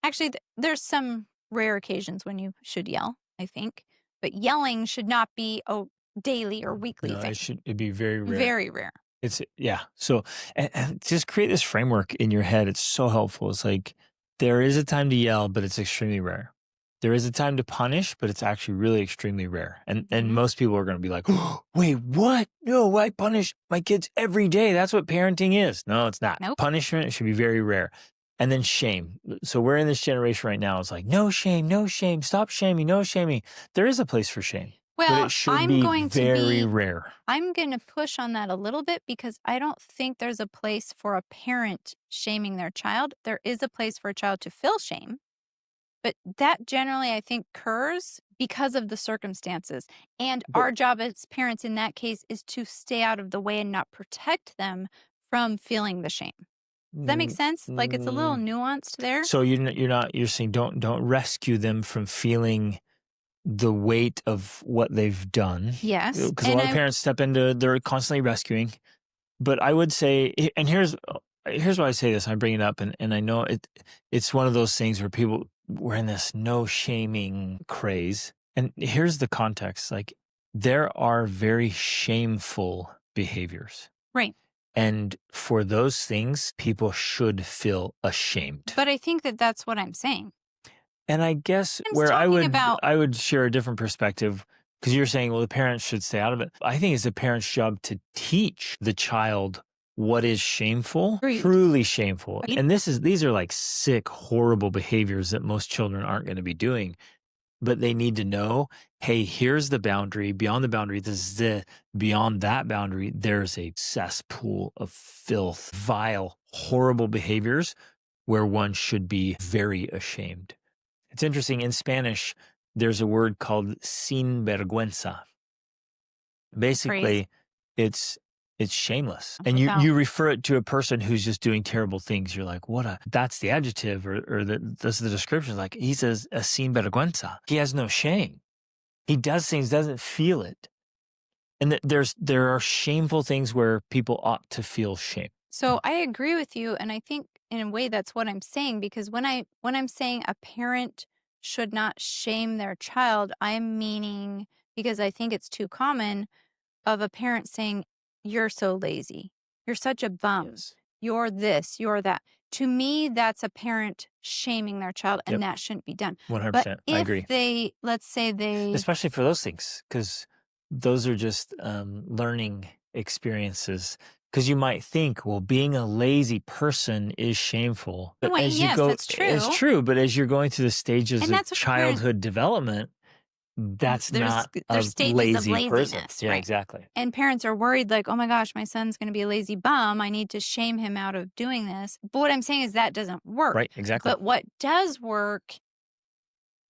Actually, there's some rare occasions when you should yell, I think, but yelling should not be a daily or weekly thing. it'd be very rare. Very rare. So, and just create this framework in your head. It's so helpful. It's like, there is a time to yell, but it's extremely rare. There is a time to punish, but it's actually really extremely rare. And most people are going to be like, oh, wait, what? No, I punish my kids every day. That's what parenting is. No, it's not. Nope. Punishment should be very rare. And then shame. So we're in this generation right now. It's like, no shame, stop shaming, no shaming. There is a place for shame. But Well, it should be very rare. I'm going to push on that a little bit, because I don't think there's a place for a parent shaming their child. There is a place for a child to feel shame. But that generally, I think, occurs because of the circumstances. And our job as parents in that case is to stay out of the way and not protect them from feeling the shame. Does that make sense? Like, it's a little nuanced there. So you're saying don't rescue them from feeling the weight of what they've done. Yes. Because a lot of parents they're constantly rescuing. But I would say, and here's why I say this, I bring it up, and I know it's one of those things where we're in this no shaming craze. And here's the context. Like, there are very shameful behaviors. Right. And for those things, people should feel ashamed. But I think that that's what I'm saying. And I guess I'm where talking about I would share a different perspective, because you're saying, well, the parents should stay out of it. I think it's the parent's job to teach the child what is shameful, Agreed. truly shameful. Agreed. And these are like sick, horrible behaviors that most children aren't going to be doing. But they need to know, hey, here's the boundary. Beyond the boundary, beyond that boundary, there's a cesspool of filth, vile, horrible behaviors where one should be very ashamed. It's interesting. In Spanish, there's a word called sin vergüenza. Basically, it's shameless. And you refer it to a person who's just doing terrible things. You're like, that's the adjective or that's the description. Like, he says a sin vergüenza. He has no shame. He does things, doesn't feel it. And there are shameful things where people ought to feel shame. So I agree with you. And I think in a way that's what I'm saying, because when I'm saying a parent should not shame their child, I'm meaning, because I think it's too common, of a parent saying, you're so lazy. You're such a bum. Yes. You're this, you're that. To me, that's a parent shaming their child, and that shouldn't be done. 100%. But I agree. Let's say especially for those things, because those are just learning experiences. Because you might think, well, being a lazy person is shameful. But as you go, that's true. It's true. But as you're going through the stages And of childhood development, that's not a lazy person. Yeah, right? Exactly. And parents are worried, like, oh my gosh, my son's going to be a lazy bum. I need to shame him out of doing this. But what I'm saying is that doesn't work. Right, exactly. But what does work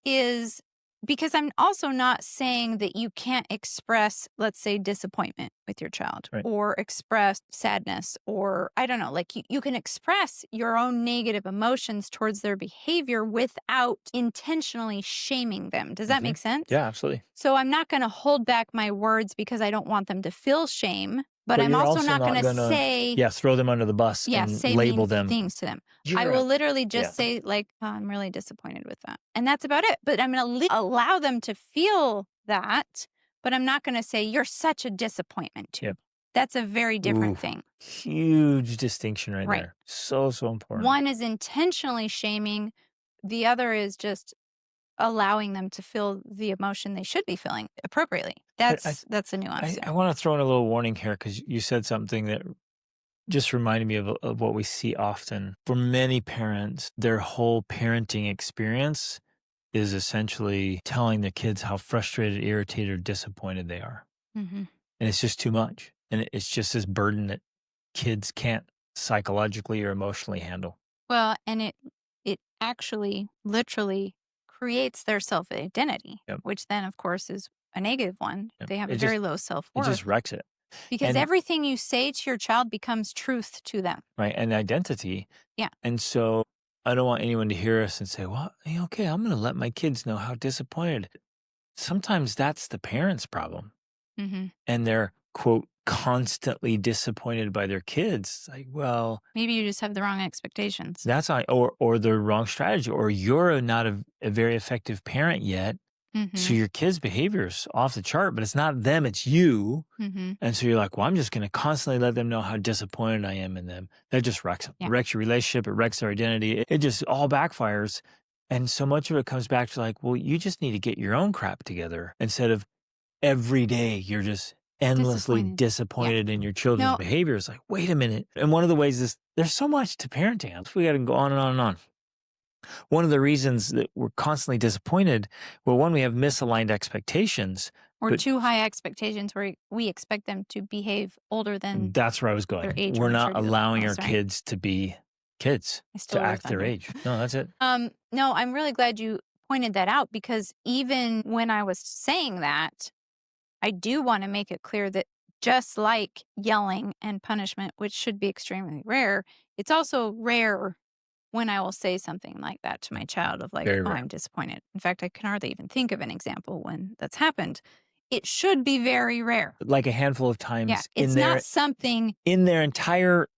is, because I'm also not saying that you can't express, let's say, disappointment with your child, right, or express sadness, or I don't know, like you can express your own negative emotions towards their behavior without intentionally shaming them. Does that make sense? Yeah, absolutely. So I'm not going to hold back my words because I don't want them to feel shame. But I'm also not going to say, throw them under the bus and say label mean them things to them. I will literally just say, like, oh, I'm really disappointed with that. And that's about it. But I'm going to allow them to feel that. But I'm not going to say, you're such a disappointment to me. That's a very different thing. Huge distinction right there. So important. One is intentionally shaming. The other is just allowing them to feel the emotion they should be feeling appropriately. That's the nuance. I want to throw in a little warning here, because you said something that just reminded me of what we see often. For many parents, their whole parenting experience is essentially telling their kids how frustrated, irritated, or disappointed they are. Mm-hmm. And it's just too much. And it's just this burden that kids can't psychologically or emotionally handle. Well, and it actually literally creates their self-identity, which then, of course, is a negative one. They have a very low self-worth. It just wrecks it. Because everything you say to your child becomes truth to them. Right, and identity. Yeah. And so I don't want anyone to hear us and say, well, okay, I'm going to let my kids know how disappointed. Sometimes that's the parent's problem. Mm-hmm. And they're, quote, constantly disappointed by their kids. Like, well, maybe you just have the wrong expectations. That's or the wrong strategy, or you're not a very effective parent yet. Mm-hmm. So your kid's behavior is off the chart, but it's not them, it's you. Mm-hmm. And so you're like, well, I'm just going to constantly let them know how disappointed I am in them. That just wrecks them. It wrecks your relationship. It wrecks their identity. It just all backfires. And so much of it comes back to like, well, you just need to get your own crap together, instead of every day you're just endlessly disappointed in your children's behavior. It's like, wait a minute. And one of the ways is there's so much to parenting. We got to go on and on and on. One of the reasons that we're constantly disappointed, well, one, we have misaligned expectations. Or too high expectations where we expect them to behave older than that's where I was going. their age. We're not allowing our kids to be kids, to act their age. No, that's it. No, I'm really glad you pointed that out, because even when I was saying that, I do want to make it clear that just like yelling and punishment, which should be extremely rare, it's also rare when I will say something like that to my child of like, oh, I'm disappointed. In fact, I can hardly even think of an example when that's happened. It should be very rare. Like a handful of times. Yeah, it's not something in their entire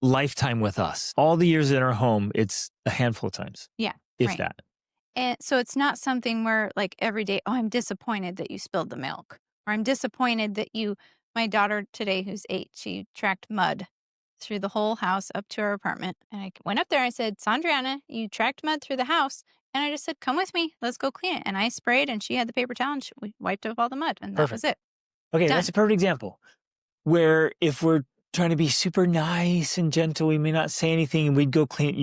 lifetime with us. All the years in our home, it's a handful of times. Yeah. If that. And so it's not something where like every day, oh, I'm disappointed that you spilled the milk. Or I'm disappointed that you my daughter today, who's 8, she tracked mud through the whole house up to our apartment. And I went up there. I said, Sandriana, you tracked mud through the house. And I just said, come with me. Let's go clean it. And I sprayed, and she had the paper towel, and we wiped off all the mud. And that was it. Okay, Done. that's a perfect example where if we're trying to be super nice and gentle, we may not say anything, and you'd go clean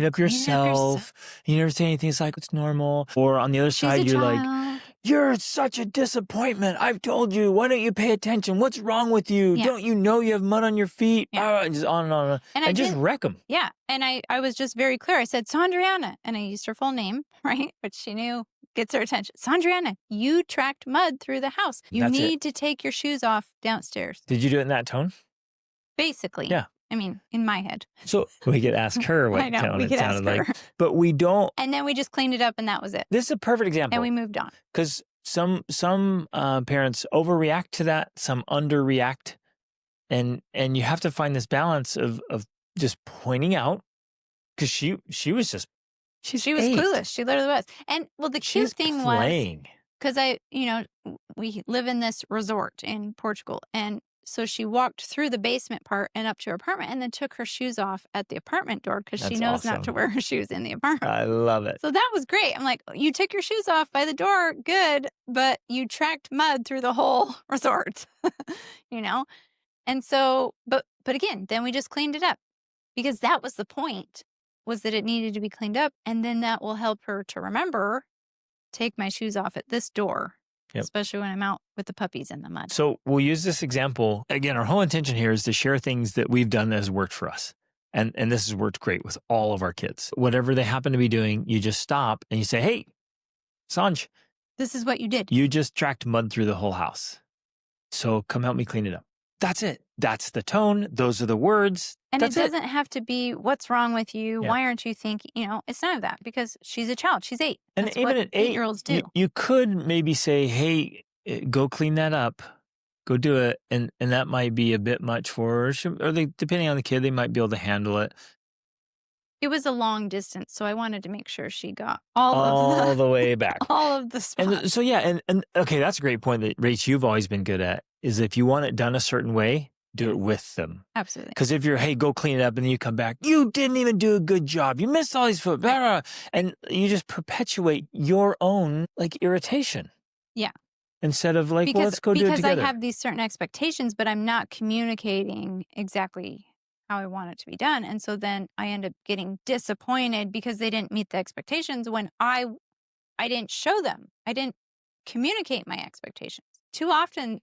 it up yourself. You never say anything. It's like, it's normal. Or on the other side, you're like, you're such a disappointment. I've told you. Why don't you pay attention? What's wrong with you? Yeah. Don't you know you have mud on your feet? Yeah. Just on and on. And just wreck them. Yeah. And I was just very clear. I said, Sandriana. And I used her full name, right? Which she knew gets her attention. Sandriana, you tracked mud through the house. You need to take your shoes off downstairs. Did you do it in that tone? Basically. Yeah. I mean, in my head. So we could ask her what tone it sounded like. But we don't. And then we just cleaned it up, and that was it. This is a perfect example. And we moved on. Because some parents overreact to that, some underreact. And you have to find this balance of just pointing out, because she was just, she was 8. clueless. She literally was. And well, the cute thing was, because we live in this resort in Portugal, and so she walked through the basement part and up to her apartment, and then took her shoes off at the apartment door, because she knows not to wear her shoes in the apartment. I love it. So that was great. I'm like, you took your shoes off by the door, good, but you tracked mud through the whole resort, And so, but again, then we just cleaned it up, because that was the point, was that it needed to be cleaned up, and then that will help her to remember, take my shoes off at this door. Yep. Especially when I'm out with the puppies in the mud. So we'll use this example. Again, our whole intention here is to share things that we've done that has worked for us. And this has worked great with all of our kids. Whatever they happen to be doing, you just stop and you say, hey, Sanj. This is what you did. You just tracked mud through the whole house. So come help me clean it up. That's it. That's the tone. Those are the words. And it doesn't have to be, what's wrong with you? Yeah. Why aren't you thinking? It's none of that, because she's a child. She's 8. And that's even what at 8, 8-year-olds do. You could maybe say, hey, go clean that up. Go do it. And that might be a bit much for her. Or depending on the kid, they might be able to handle it. It was a long distance, so I wanted to make sure she got all of the way back. All of the spots. And so, yeah, and okay, that's a great point that, Rach, you've always been good at, is if you want it done a certain way, do it with them. Absolutely. Because if you're, hey, go clean it up, and then you come back, you didn't even do a good job. You missed all these foot, blah, blah, and you just perpetuate your own irritation. Yeah. Instead of well, let's go do it together. Because I have these certain expectations, but I'm not communicating exactly how I want it to be done. And so then I end up getting disappointed because they didn't meet the expectations when I didn't show them. I didn't communicate my expectations. Too often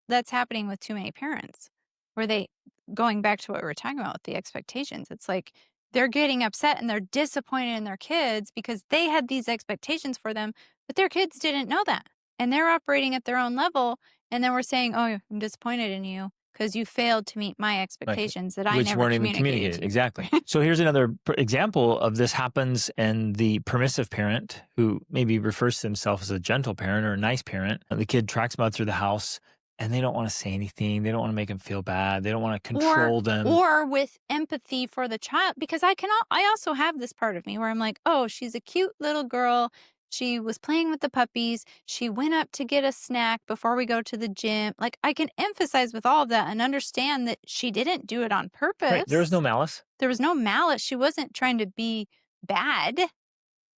that's happening with too many parents, where going back to what we were talking about with the expectations, it's like they're getting upset and they're disappointed in their kids because they had these expectations for them, but their kids didn't know that. And they're operating at their own level. And then we're saying, oh, I'm disappointed in you because you failed to meet my expectations that I never weren't even communicated. Exactly. So here's another example of this happens, and the permissive parent, who maybe refers to himself as a gentle parent or a nice parent, the kid tracks mud through the house, and they don't want to say anything. They don't want to make them feel bad. They don't want to control them. Or with empathy for the child, because I also have this part of me where I'm like, oh, she's a cute little girl. She was playing with the puppies. She went up to get a snack before we go to the gym. Like, I can empathize with all of that and understand that she didn't do it on purpose. Right. There was no malice. There was no malice. She wasn't trying to be bad.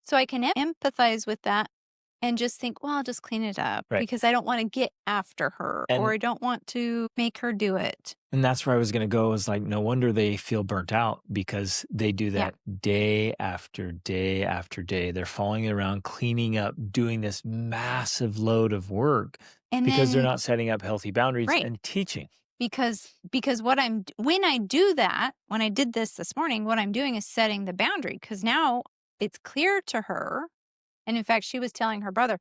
So I can empathize with that and just think, well, I'll just clean it up because I don't want to get after her or I don't want to make her do it. And that's where I was going to go, is no wonder they feel burnt out, because they do that day after day after day. They're following it around, cleaning up, doing this massive load of work because they're not setting up healthy boundaries and teaching. Because when I do that, when I did this morning, what I'm doing is setting the boundary, because now it's clear to her. And in fact, she was telling her brother,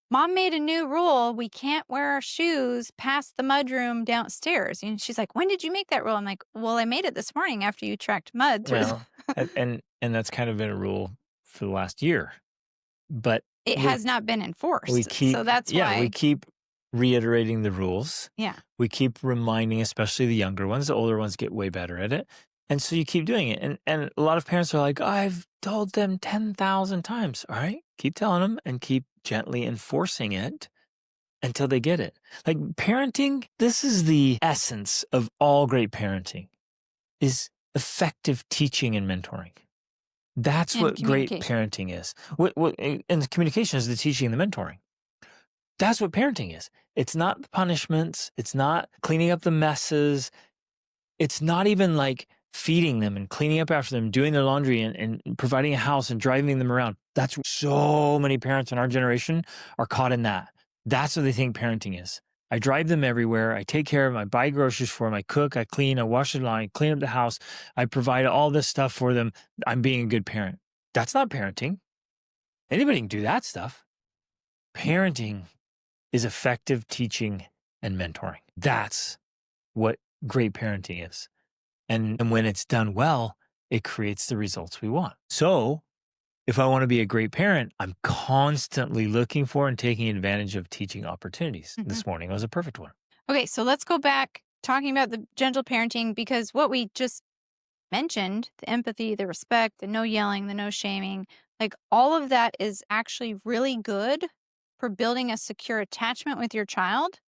Mom made a new rule. We can't wear our shoes past the mudroom downstairs. And she's like, when did you make that rule? I'm like, well, I made it this morning after you tracked mud through. Well, and that's kind of been a rule for the last year. But it has not been enforced. So that's why. We keep reiterating the rules. Yeah. We keep reminding, especially the younger ones. The older ones get way better at it. And so you keep doing it. And a lot of parents are like, I've told them 10,000 times. All right, keep telling them and keep gently enforcing it until they get it. Like parenting, this is the essence of all great parenting, is effective teaching and mentoring. That's And what great communication. parenting is. And the communication is the teaching and the mentoring. That's what parenting is. It's not the punishments. It's not cleaning up the messes. It's not even like feeding them and cleaning up after them, doing their laundry and providing a house and driving them around. That's so many parents in our generation are caught in that. That's what they think parenting is. I drive them everywhere. I take care of them. I buy groceries for them. I cook, I clean, I wash the lawn, I clean up the house. I provide all this stuff for them. I'm being a good parent. That's not parenting. Anybody can do that stuff. Parenting is effective teaching and mentoring. That's what great parenting is. And when it's done well, it creates the results we want. So if I want to be a great parent, I'm constantly looking for and taking advantage of teaching opportunities. Mhm. This morning was a perfect one. Okay, so let's go back talking about the gentle parenting, because what we just mentioned, the empathy, the respect, the no yelling, the no shaming, like all of that is actually really good for building a secure attachment with your child,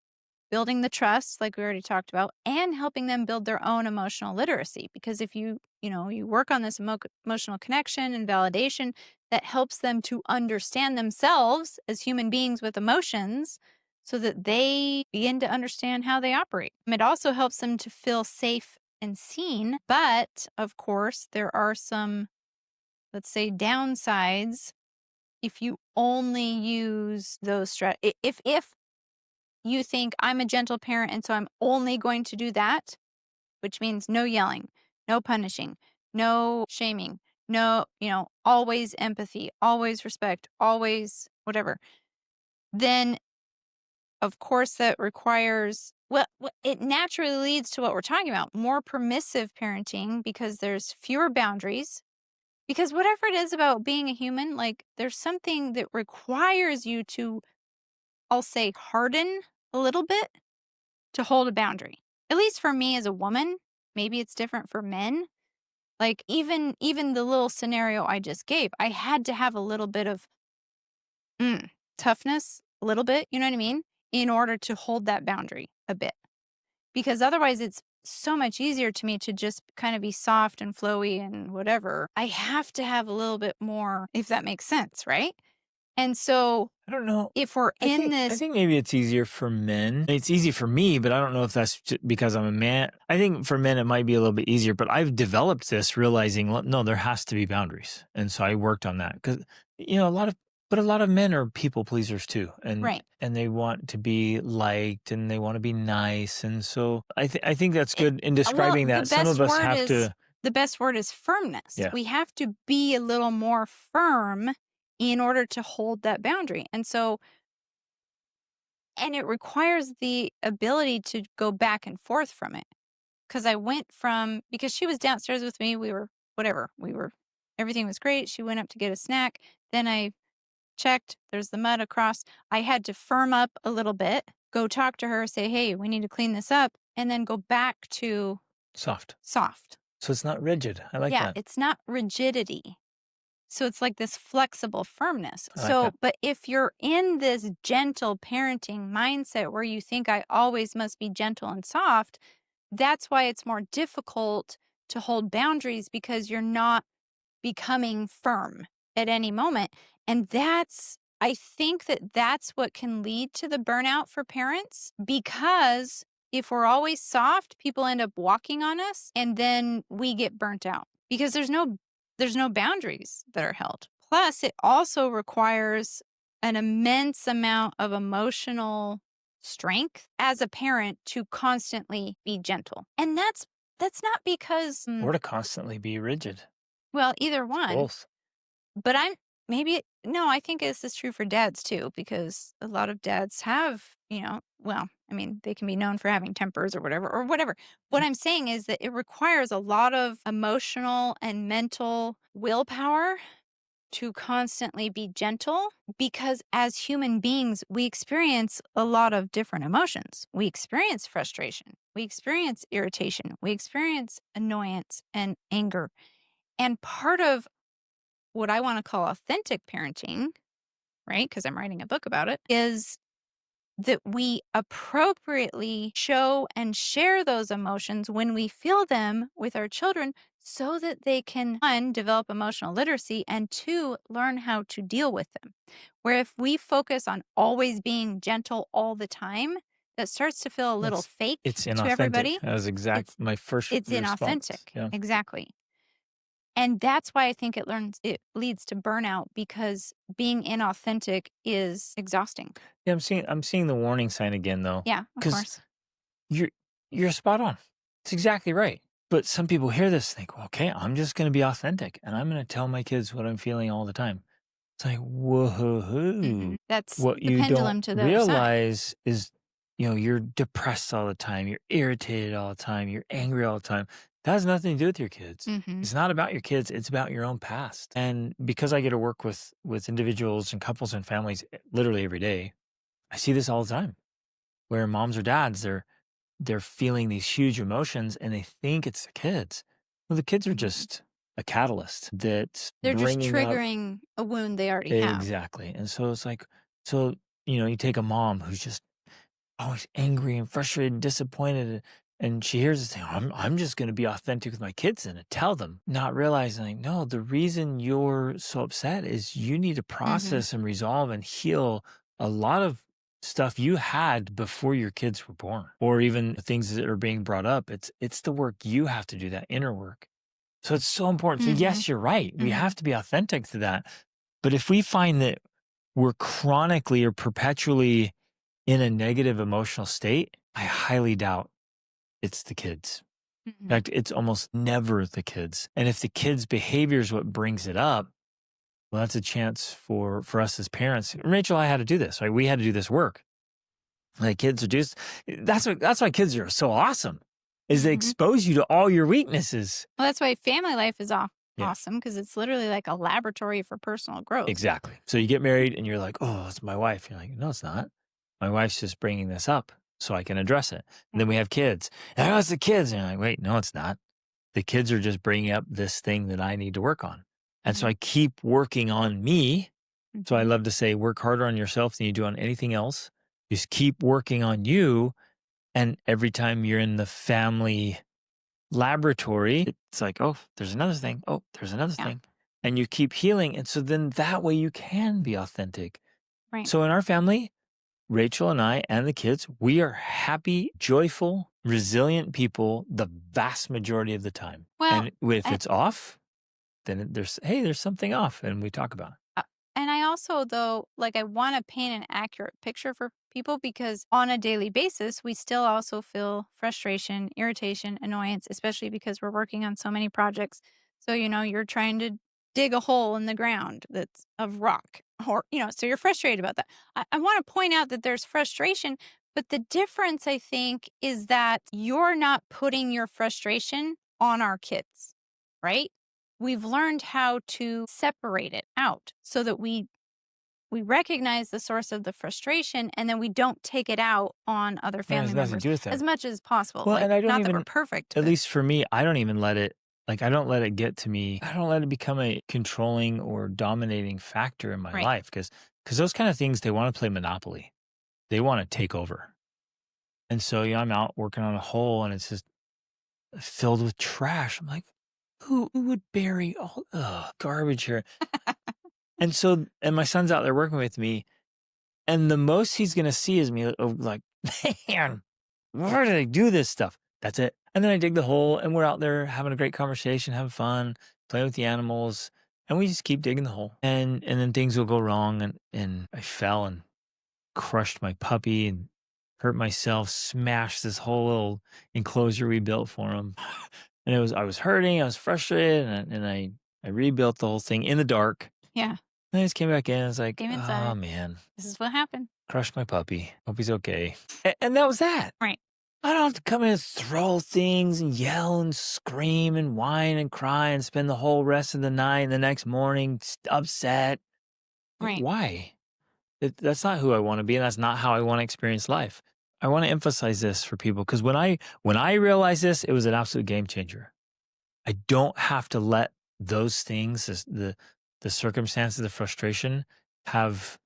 building the trust, like we already talked about, and helping them build their own emotional literacy. Because if you work on this emotional connection and validation, that helps them to understand themselves as human beings with emotions so that they begin to understand how they operate. It also helps them to feel safe and seen. But of course, there are some, let's say, downsides if you only use those if you think I'm a gentle parent and so I'm only going to do that, which means no yelling, no punishing, no shaming, no, always empathy, always respect, always whatever, then of course that requires, well, it naturally leads to what we're talking about, more permissive parenting, because there's fewer boundaries. Because whatever it is about being a human, like there's something that requires you to, I'll say, harden a little bit to hold a boundary. At least for me as a woman, maybe it's different for men. Like even the little scenario I just gave, I had to have a little bit of toughness, a little bit, you know what I mean, in order to hold that boundary a bit. Because otherwise it's so much easier to me to just kind of be soft and flowy and whatever. I have to have a little bit more, if that makes sense, right? And so I don't know. if we're in I this, think maybe it's easier for men. It's easy for me, but I don't know if that's because I'm a man. I think for men it might be a little bit easier, but I've developed this realizing, no, there has to be boundaries. And so I worked on that because, a lot of men are people pleasers too. right. And they want to be liked and they want to be nice. And so I think that's It, good in well, describing that. Some of us have to, the best word is firmness. yeah. We have to be a little more firm in order to hold that boundary. And it requires the ability to go back and forth from it. Because I went from, because she was downstairs with me, everything was great. She went up to get a snack. Then I checked, there's the mud across. I had to firm up a little bit, go talk to her, say, hey, we need to clean this up, and then go back to Soft. soft. So it's not rigid. I like Yeah, that. it's not rigidity. So it's like this flexible firmness. I like that. But if you're in this gentle parenting mindset where you think I always must be gentle and soft, that's why it's more difficult to hold boundaries, because you're not becoming firm at any moment. And I think that's what can lead to the burnout for parents, because if we're always soft, people end up walking on us and then we get burnt out because there's no boundaries that are held. Plus, it also requires an immense amount of emotional strength as a parent to constantly be gentle. And that's not because, Or to constantly be rigid. well, either one. Both. But no, I think this is true for dads too, because a lot of dads have, well, I mean, they can be known for having tempers or whatever, or whatever. What I'm saying is that it requires a lot of emotional and mental willpower to constantly be gentle, because as human beings, we experience a lot of different emotions. We experience frustration, we experience irritation, we experience annoyance and anger. And part of what I want to call authentic parenting, right? Because I'm writing a book about it, is that we appropriately show and share those emotions when we feel them with our children so that they can, one, develop emotional literacy, and two, learn how to deal with them. Where if we focus on always being gentle all the time, that starts to feel a little It's fake to inauthentic. everybody. That was It's my first it's response. inauthentic. Yeah. Exactly. And that's why I think it leads to burnout, because being inauthentic is exhausting. Yeah, I'm seeing the warning sign again though. Yeah, of Because course. you're you're spot on. It's exactly right. But some people hear this, think, well, okay, I'm just gonna be authentic and I'm gonna tell my kids what I'm feeling all the time. It's like, whoa. That's What the you don't pendulum to the other side. realize is, you're depressed all the time, you're irritated all the time, you're angry all the time. That has nothing to do with your kids. Mhm. It's not about your kids, it's about your own past. And because I get to work with individuals and couples and families literally every day, I see this all the time where moms or dads, they're feeling these huge emotions and they think it's the kids. Well, the kids are Mhm. just a catalyst that's They're just bringing up. triggering a wound they already have. Exactly. And so it's like, so, you take a mom who's just always angry and frustrated and disappointed. And she hears this thing, I'm just going to be authentic with my kids and tell them, not realizing, like, no, the reason you're so upset is you need to Mhm. process and resolve and heal a lot of stuff you had before your kids were born, or even things that are being brought up. It's the work you have to do, that inner work. So it's so important. So Mhm. yes, you're right. We Mhm. have to be authentic to that. But if we find that we're chronically or perpetually in a negative emotional state, I highly doubt it's the kids. In Mhm. fact, it's almost never the kids. And if the kids' behavior is what brings it up, well, that's a chance for us as parents. Rachel, I had to do this, right? We had to do this work. Like kids are just that's why kids are so awesome, is they Mhm. expose you to all your weaknesses. Well, that's why family life is Yeah. awesome, because it's literally like a laboratory for personal growth. Exactly. So you get married and you're like, oh, it's my wife. You're like, no, it's not. My wife's just bringing this up so I can address it. And then we have kids. Oh, it's the kids. And you're like, wait, no, it's not. The kids are just bringing up this thing that I need to work on. And so Mhm. I keep working on me. So I Mhm. love to say, work harder on yourself than you do on anything else. Just keep working on you. And every time you're in the family laboratory, it's like, oh, there's another thing. Oh, there's another Yeah. thing. And you keep healing. And so then that way you can be authentic. Right. So in our family, Rachel and I and the kids, we are happy, joyful, resilient people the vast majority of the time. Well, And if I it's off, then there's something off and we talk about it. Uh, and I also, though, like, I want to paint an accurate picture for people, because on a daily basis, we still also feel frustration, irritation, annoyance, especially because we're working on so many projects. So, you're trying to dig a hole in the ground that's of rock, or, so you're frustrated about that. I want to point out that there's frustration, but the difference, I think, is that you're not putting your frustration on our kids, right? We've learned how to separate it out so that we recognize the source of the frustration, and then we don't take it out on other It has family nothing to members do with as them. much as possible. Well, Like, and I don't not that we're even, perfect, at but least for me, I don't even let it, like, I don't let it get to me. I don't let it become a controlling or dominating factor in my right. life because those kind of things, they want to play Monopoly. They want to take over. And so, I'm out working on a hole and it's just filled with trash. I'm like, who would bury all garbage here? And so, and my son's out there working with me, and the most he's gonna see is me like, man, where do they do this stuff? That's it. And then I dig the hole, and we're out there having a great conversation, having fun, playing with the animals, and we just keep digging the hole. And then things will go wrong, and I fell and crushed my puppy and hurt myself, smashed this whole little enclosure we built for him. And I was hurting, I was frustrated, and I rebuilt the whole thing in the dark. Yeah. And I just came back in, and it's like, Came oh inside. man, This is what happened. crushed my puppy. Hope he's okay. And that was that. Right. I don't have to come in and throw things and yell and scream and whine and cry and spend the whole rest of the night and the next morning upset. Right. Why? That's not who I want to be, and that's not how I want to experience life. I want to emphasize this for people because when I realized this, it was an absolute game changer. I don't have to let those things, the circumstances, the frustration, have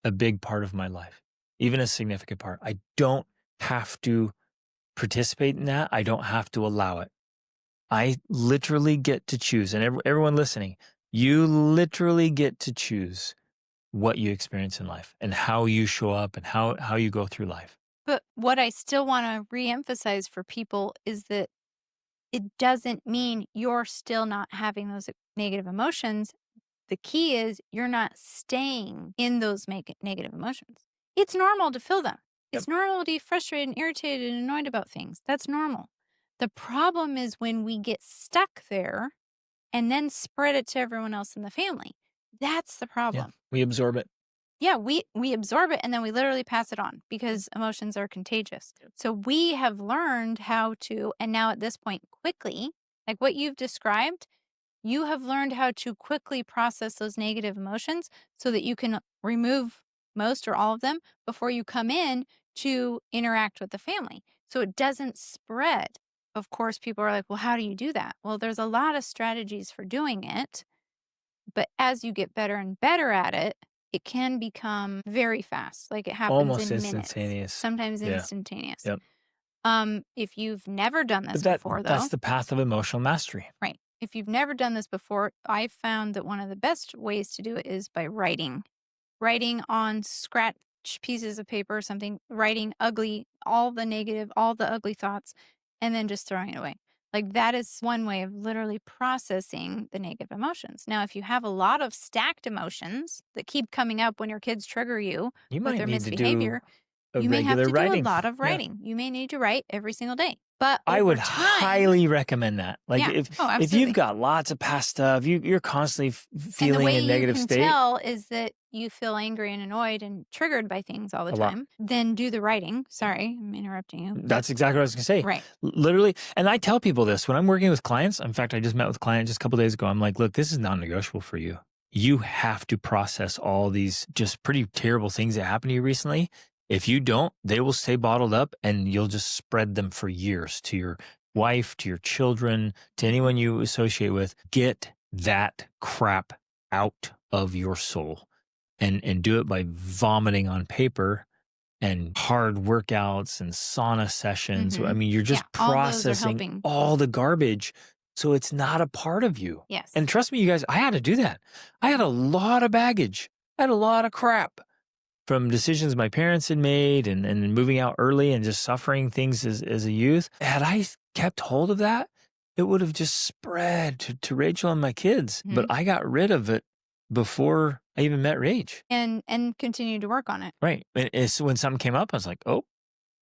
a big part of my life. even a significant part. I don't have to participate in that. I don't have to allow it. I literally get to choose. And everyone listening, you literally get to choose what you experience in life and how you show up and how you go through life. But what I still want to reemphasize for people is that it doesn't mean you're still not having those negative emotions. The key is you're not staying in those negative emotions. It's normal to feel them. It's normal to be frustrated and irritated and annoyed about things. That's normal. The problem is when we get stuck there and then spread it to everyone else in the family. That's the problem. We absorb it. Yeah, we absorb it and then we literally pass it on because emotions are contagious. So we have learned how to, and now at this point, quickly, like what you've described, you have learned how to quickly process those negative emotions so that you can remove most or all of them before you come in to interact with the family. So it doesn't spread. Of course, people are like, well, how do you do that? Well, there's a lot of strategies for doing it. But as you get better and better at it, it can become very fast. Like it happens Almost in instantaneous. minutes, sometimes Yeah. instantaneous. Yep. If you've never done this But before, though, that's the path of emotional mastery. right? If you've never done this before, I found that one of the best ways to do it is by writing on scratch pieces of paper or something, writing all the negative, all the ugly thoughts, and then just throwing it away. Like that is one way of literally processing the negative emotions. Now, if you have a lot of stacked emotions that keep coming up when your kids trigger you You with might their need to do misbehavior, a you may have regular to writing. do a lot of Yeah. writing. You may need to write every single day. But I would over time, highly recommend that. Like Yeah. if absolutely. you've got lots of past stuff, you're constantly And the feeling way a negative you can state. tell is that you feel angry and annoyed and triggered by things all the A lot. time. Then do the writing. Sorry, I'm interrupting you. That's exactly what I was going to say. Right. Literally. And I tell people this when I'm working with clients. In fact, I just met with a client just a couple of days ago. I'm like, look, this is non-negotiable for you. You have to process all these just pretty terrible things that happened to you recently. If you don't, they will stay bottled up and you'll just spread them for years to your wife, to your children, to anyone you associate with. Get that crap out of your soul and do it by vomiting on paper and hard workouts and sauna sessions. I mean, you're just processing all the garbage so it's not a part of you. Yes. And trust me, you guys, I had to do that. I had a lot of baggage. I had a lot of crap from decisions my parents had made and moving out early and just suffering things as a youth. Had I kept hold of that, it would have just spread to Rachel and my kids. But I got rid of it before I even met Rach. And continue to work on it. Right. And it's when something came up, I was like, oh,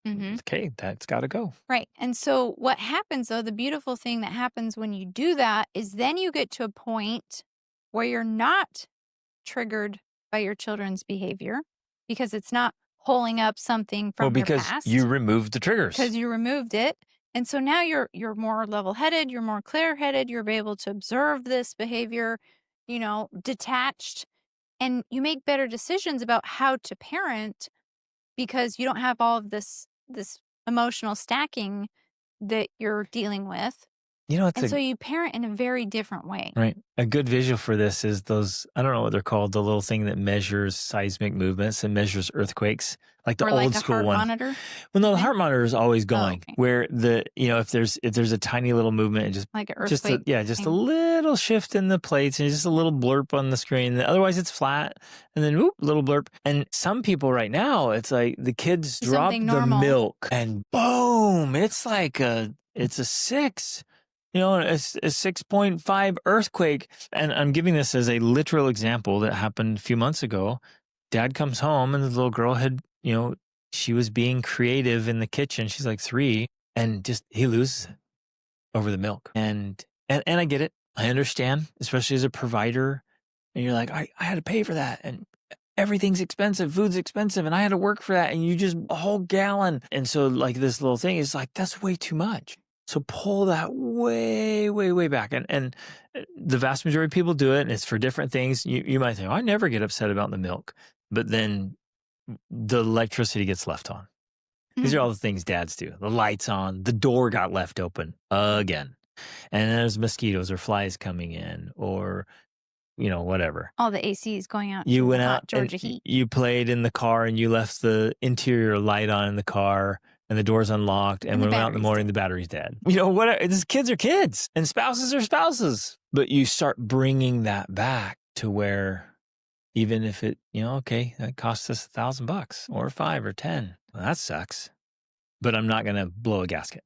okay, that's got to go. Right. And so what happens, though, the beautiful thing that happens when you do that is then you get to a point where you're not triggered by your children's behavior because it's not holding up something from your past. Because you removed the triggers. Because you removed it. And so now you're more level-headed, you're more clear-headed, you're able to observe this behavior, detached, and you make better decisions about how to parent because you don't have all of this emotional stacking that you're dealing with. So you parent in a very different way. Right. A good visual for this is those, I don't know what they're called, the little thing that measures seismic movements and measures earthquakes, like the old school one. Or like a heart monitor? Well, no, the heart monitor is always going where if there's a tiny little movement and just like an earthquake. Just a little shift in the plates and just a little blurb on the screen. Otherwise it's flat and then whoop, little blurb. And some people right now, it's like the kids drop the milk and boom, it's like it's a 6. A 6.5 earthquake. And I'm giving this as a literal example that happened a few months ago. Dad comes home and the little girl had, she was being creative in the kitchen. She's like 3 and just, he loses it over the milk. And I get it. I understand, especially as a provider. And you're like, I had to pay for that. And everything's expensive. Food's expensive. And I had to work for that. And you just a whole gallon. And so like this little thing is like, that's way too much. So pull that way, way, way back. And the vast majority of people do it, and it's for different things. You might think, I never get upset about the milk. But then the electricity gets left on. These are all the things dads do. The light's on. The door got left open again. And there's mosquitoes or flies coming in. Or whatever. All the ACs going out You to went the out hot Georgia and heat. you played in the car and you left the interior light on in the car and the door's unlocked. And And the when we went out in the battery's morning, dead. the battery's dead. These kids are kids and spouses are spouses. But you start bringing that back to where even if it, okay, that costs us $1,000 or 5 or 10. Well, that sucks. But I'm not going to blow a gasket.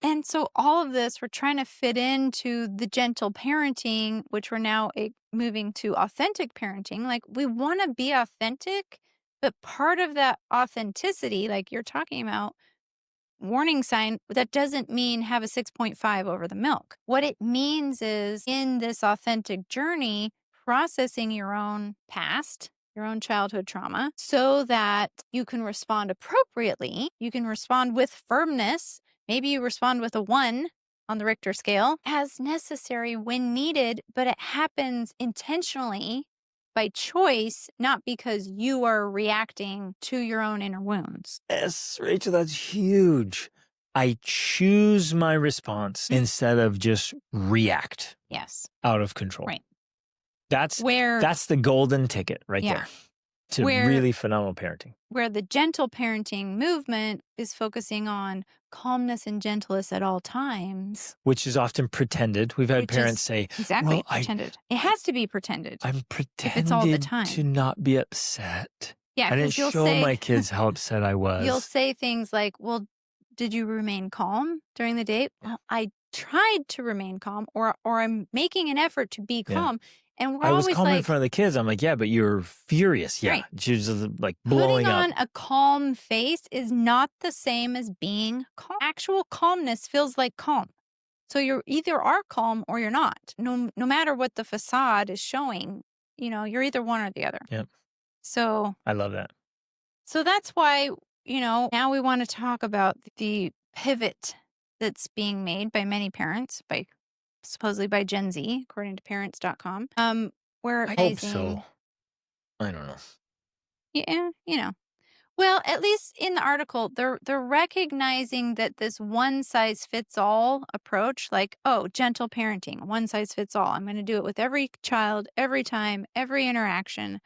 And so all of this, we're trying to fit into the gentle parenting, which we're now moving to authentic parenting. Like we want to be authentic, but part of that authenticity, like you're talking about, warning sign, that doesn't mean have a 6.5 over the milk. What it means is in this authentic journey, processing your own past, your own childhood trauma, so that you can respond appropriately. You can respond with firmness. Maybe you respond with a 1 on the Richter scale as necessary when needed, but it happens intentionally by choice, not because you are reacting to your own inner wounds. Yes, Rachel, that's huge. I choose my response instead of just react. Yes. Out of control. Right. That's the golden ticket right there to really phenomenal parenting. Where the gentle parenting movement is focusing on calmness and gentleness at all times. Which is often pretended. We've had parents say, exactly, pretended. It has to be pretended. I'm pretending it's all the time. to not be upset. Yeah, I didn't show my kids how upset I was. You'll say things like, well, did you remain calm during the day? Well, I tried to remain calm, or I'm making an effort to be calm. And I was calm in front of the kids. I'm like, yeah, but you're furious. Yeah. Right. She was like blowing up. Putting on a calm face is not the same as being calm. Actual calmness feels like calm. So you either are calm or you're not. No matter what the facade is showing, you're either one or the other. Yep. So I love that. So that's why, now we want to talk about the pivot that's being made by many parents, supposedly by Gen Z, according to parents.com. Where I hope so. I don't know. Yeah, Well, at least in the article, they're recognizing that this one size fits all approach, like, gentle parenting, one size fits all. I'm going to do it with every child, every time, every interaction.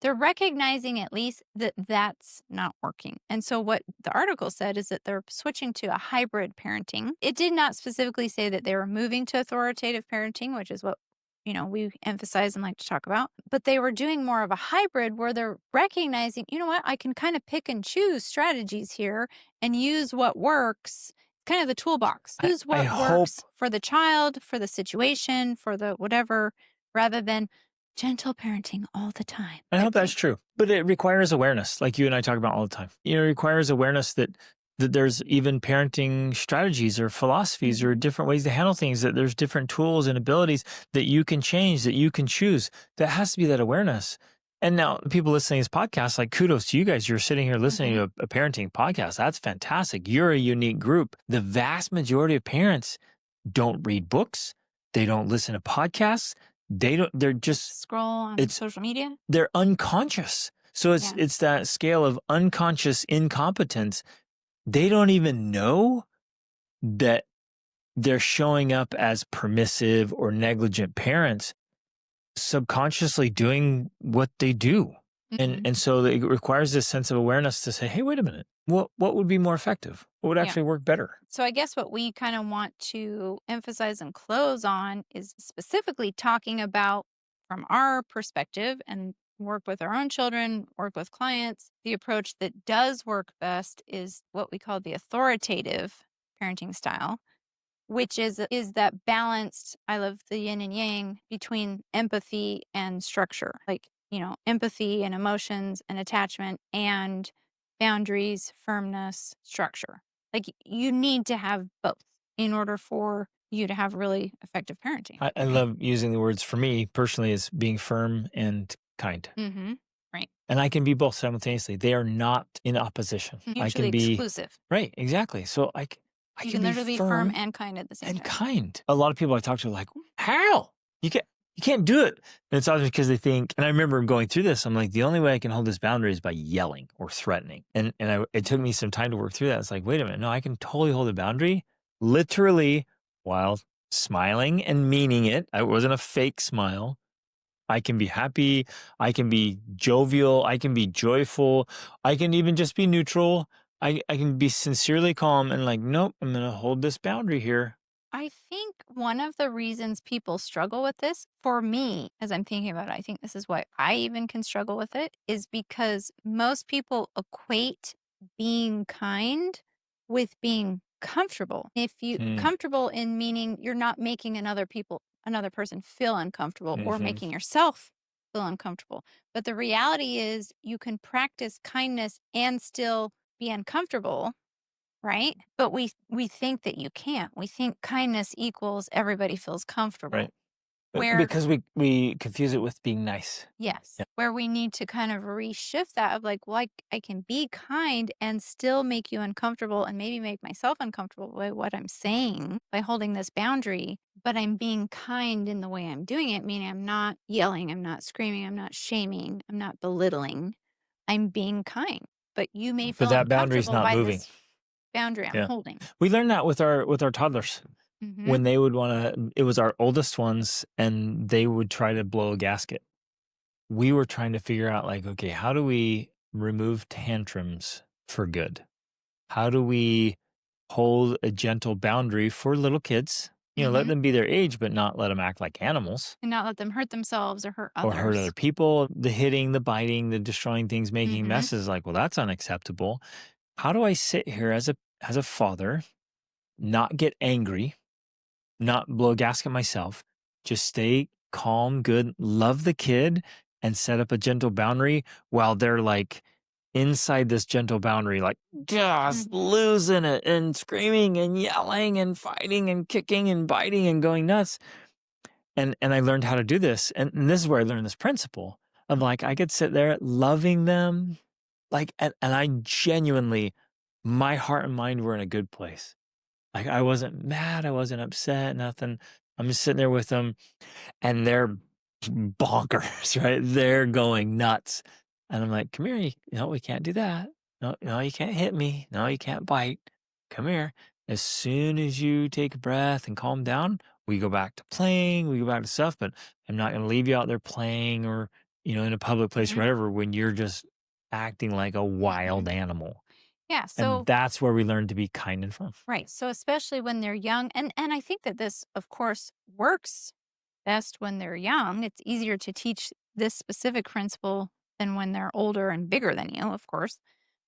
They're recognizing at least that that's not working. And so what the article said is that they're switching to a hybrid parenting. It did not specifically say that they were moving to authoritative parenting, which is what we emphasize and like to talk about. But they were doing more of a hybrid where they're recognizing, I can kind of pick and choose strategies here and use what works, kind of the toolbox. Use what works for the child, for the situation, for the whatever, rather than gentle parenting all the time. I hope that's true. But it requires awareness, like you and I talk about all the time. It requires awareness that there's even parenting strategies or philosophies or different ways to handle things, that there's different tools and abilities that you can change, that you can choose. That has to be that awareness. And now people listening to this podcast, like kudos to you guys. You're sitting here listening to a parenting podcast. That's fantastic. You're a unique group. The vast majority of parents don't read books. They don't listen to podcasts. They're just scroll on social media. They're unconscious. So it's that scale of unconscious incompetence. They don't even know that they're showing up as permissive or negligent parents, subconsciously doing what they do. And so it requires this sense of awareness to say, hey, wait a minute, what would be more effective? What would actually work better? So I guess what we kind of want to emphasize and close on is specifically talking about, from our perspective, and work with our own children, work with clients, the approach that does work best is what we call the authoritative parenting style, which is that balanced, I love the yin and yang, between empathy and structure. Like, empathy and emotions and attachment and boundaries, firmness, structure. Like you need to have both in order for you to have really effective parenting. I love using the words, for me personally, as being firm and kind. Right. And I can be both simultaneously. They are not in opposition. Mutually I can be exclusive. Right, exactly. So I can literally be firm and kind at the same time. And kind. A lot of people I talk to are like, how? You can't do it. And it's often because they think, and I remember going through this, I'm like, the only way I can hold this boundary is by yelling or threatening. And it took me some time to work through that. It's like, wait a minute, no, I can totally hold a boundary, literally, while smiling and meaning it. It wasn't a fake smile, I can be happy. I can be jovial. I can be joyful. I can even just be neutral. I can be sincerely calm and like, nope, I'm going to hold this boundary here. I think one of the reasons people struggle with this, for me, as I'm thinking about it, I think this is why I even can struggle with it, is because most people equate being kind with being comfortable. If you Mm, comfortable in meaning you're not making another person feel uncomfortable or hmm making yourself feel uncomfortable. But the reality is you can practice kindness and still be uncomfortable, right? But we think that you can't. We think kindness equals everybody feels comfortable. right. Where Because we confuse it with being nice. yes, Yeah. where we need to kind of reshift that of like, well, I can be kind and still make you uncomfortable and maybe make myself uncomfortable by what I'm saying by holding this boundary, but I'm being kind in the way I'm doing it, meaning I'm not yelling, I'm not screaming, I'm not shaming, I'm not belittling. I'm being kind. But you may But feel that boundary's uncomfortable not by moving. this boundary I'm Yeah. holding. We learned that with our toddlers. Mm-hmm. When they would want to, it was our oldest ones, and they would try to blow a gasket. We were trying to figure out, like, okay, how do we remove tantrums for good? How do we hold a gentle boundary for little kids? Let Mm-hmm. them be their age, but not let them act like animals And not let them hurt themselves or hurt or hurt other others. people. The hitting, the biting, the destroying things, making Mm-hmm. messes, like, well, that's unacceptable. How do I sit here as a father, not get angry, not blow a gasket myself, just stay calm, good, love the kid, and set up a gentle boundary while they're like inside this gentle boundary, like just Mm-hmm. losing it and screaming and yelling and fighting and kicking and biting and going nuts. And I learned how to do this. And this is where I learned this principle of like I could sit there loving them, like and I genuinely, my heart and mind were in a good place. Like I wasn't mad, I wasn't upset, nothing. I'm just sitting there with them and they're bonkers, right? They're going nuts. And I'm like, come here, no, we can't do that. No, no, you can't hit me. No, you can't bite. Come here. As soon as you take a breath and calm down, we go back to playing, we go back to stuff, but I'm not going to leave you out there playing or, in a public place or Mm-hmm. whatever when you're just acting like a Mm-hmm. wild animal. Yeah. And So that's where we learn to be kind and firm. right. So especially when they're young, and I think that this, of course, works best when they're young. It's easier to teach this specific principle than when they're older and bigger than you, of course.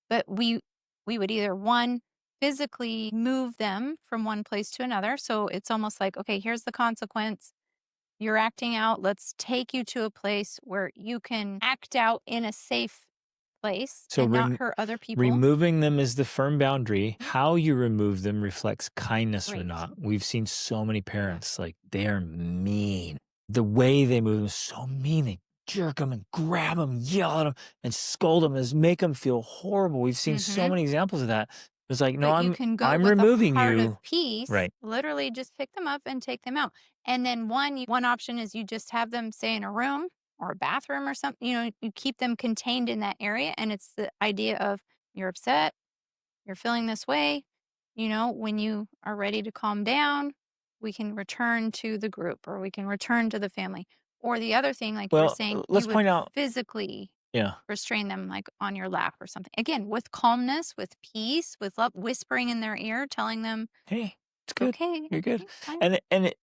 But we would either one physically move them from one place to another. So it's almost like, okay, here's the consequence. You're acting out. Let's take you to a place where you can act out in a safe place So and not hurt other people. removing them is the firm boundary. Mhm. How you remove them reflects kindness or Right. not. We've seen so many parents, like they are mean. The way they move them is so mean. They jerk them and grab them, yell at them and scold them and make them feel horrible. We've seen so Hmm. many examples of that. It's like, no, But you can go I'm with a removing heart of you. peace, Right. literally just pick them up and take them out. And then one option is you just have them say in a room or a bathroom or something, you keep them contained in that area. And it's the idea of you're upset, you're feeling this way, when you are ready to calm down, we can return to the group or we can return to the family. Or the other thing, like you were Well, saying, let's you would point out, physically yeah. restrain them like on your lap or something. Again, with calmness, with peace, with love, whispering in their ear, telling them, Hey, it's it's good. okay, You're good. okay, fine.